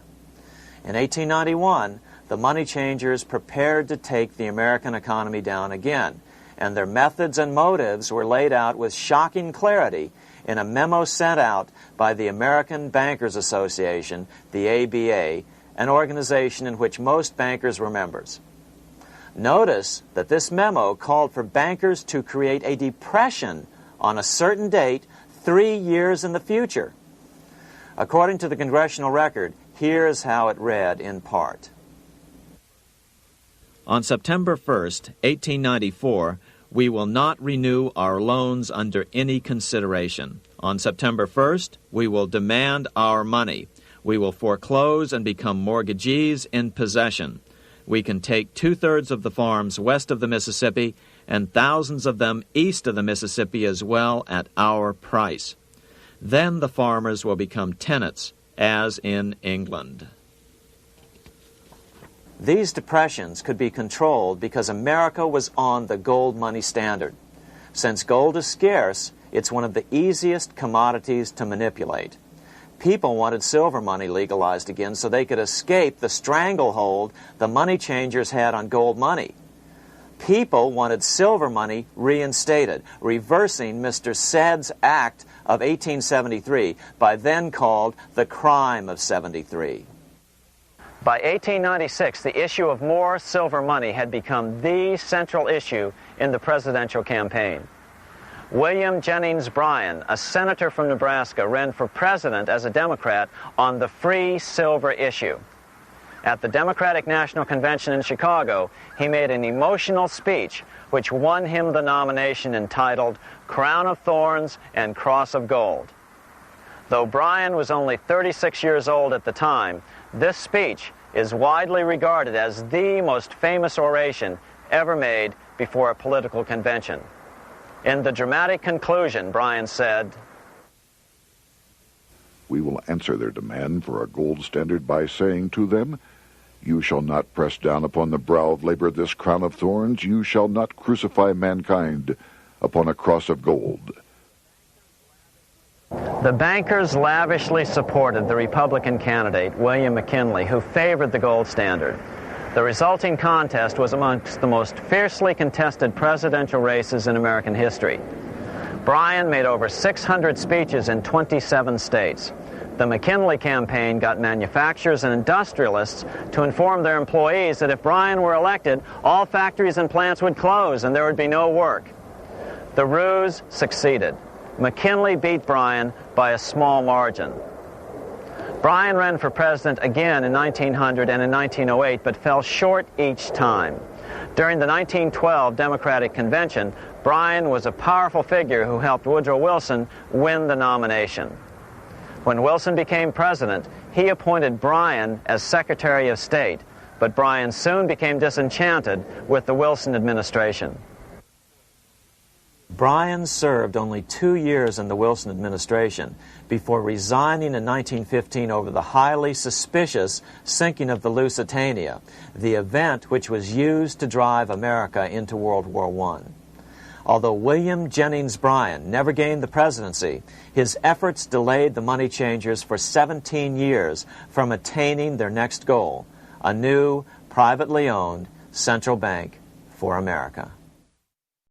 In 1891, the money changers prepared to take the American economy down again, and their methods and motives were laid out with shocking clarity in a memo sent out by the American Bankers Association, the ABA, an organization in which most bankers were members. Notice that this memo called for bankers to create a depression on a certain date 3 years in the future. According to the congressional record, here's how it read in part. On September 1st, 1894, we will not renew our loans under any consideration. On September 1st, we will demand our money. We will foreclose and become mortgagees in possession. We can take 2/3 of the farms west of the Mississippi and thousands of them east of the Mississippi as well at our price. Then the farmers will become tenants, as in England. These depressions could be controlled because America was on the gold money standard. Since gold is scarce, it's one of the easiest commodities to manipulate. People wanted silver money legalized again so they could escape the stranglehold the money changers had on gold money. People wanted silver money reinstated, reversing Mr. Said's Act of 1873, by then called the Crime of 73. By 1896, the issue of more silver money had become the central issue in the presidential campaign. William Jennings Bryan, a senator from Nebraska, ran for president as a Democrat on the free silver issue. At the Democratic National Convention in Chicago, he made an emotional speech which won him the nomination entitled Crown of Thorns and Cross of Gold. Though Bryan was only 36 years old at the time, this speech is widely regarded as the most famous oration ever made before a political convention. In the dramatic conclusion, Bryan said, "We will answer their demand for a gold standard by saying to them, you shall not press down upon the brow of labor this crown of thorns. You shall not crucify mankind upon a cross of gold." The bankers lavishly supported the Republican candidate, William McKinley, who favored the gold standard. The resulting contest was amongst the most fiercely contested presidential races in American history. Bryan made over 600 speeches in 27 states. The McKinley campaign got manufacturers and industrialists to inform their employees that if Bryan were elected, all factories and plants would close and there would be no work. The ruse succeeded. McKinley beat Bryan by a small margin. Bryan ran for president again in 1900 and in 1908, but fell short each time. During the 1912 Democratic Convention, Bryan was a powerful figure who helped Woodrow Wilson win the nomination. When Wilson became president, he appointed Bryan as Secretary of State, but Bryan soon became disenchanted with the Wilson administration. Bryan served only 2 years in the Wilson administration before resigning in 1915 over the highly suspicious sinking of the Lusitania, the event which was used to drive America into World War I. Although William Jennings Bryan never gained the presidency, his efforts delayed the money changers for 17 years from attaining their next goal, a new, privately owned central bank for America.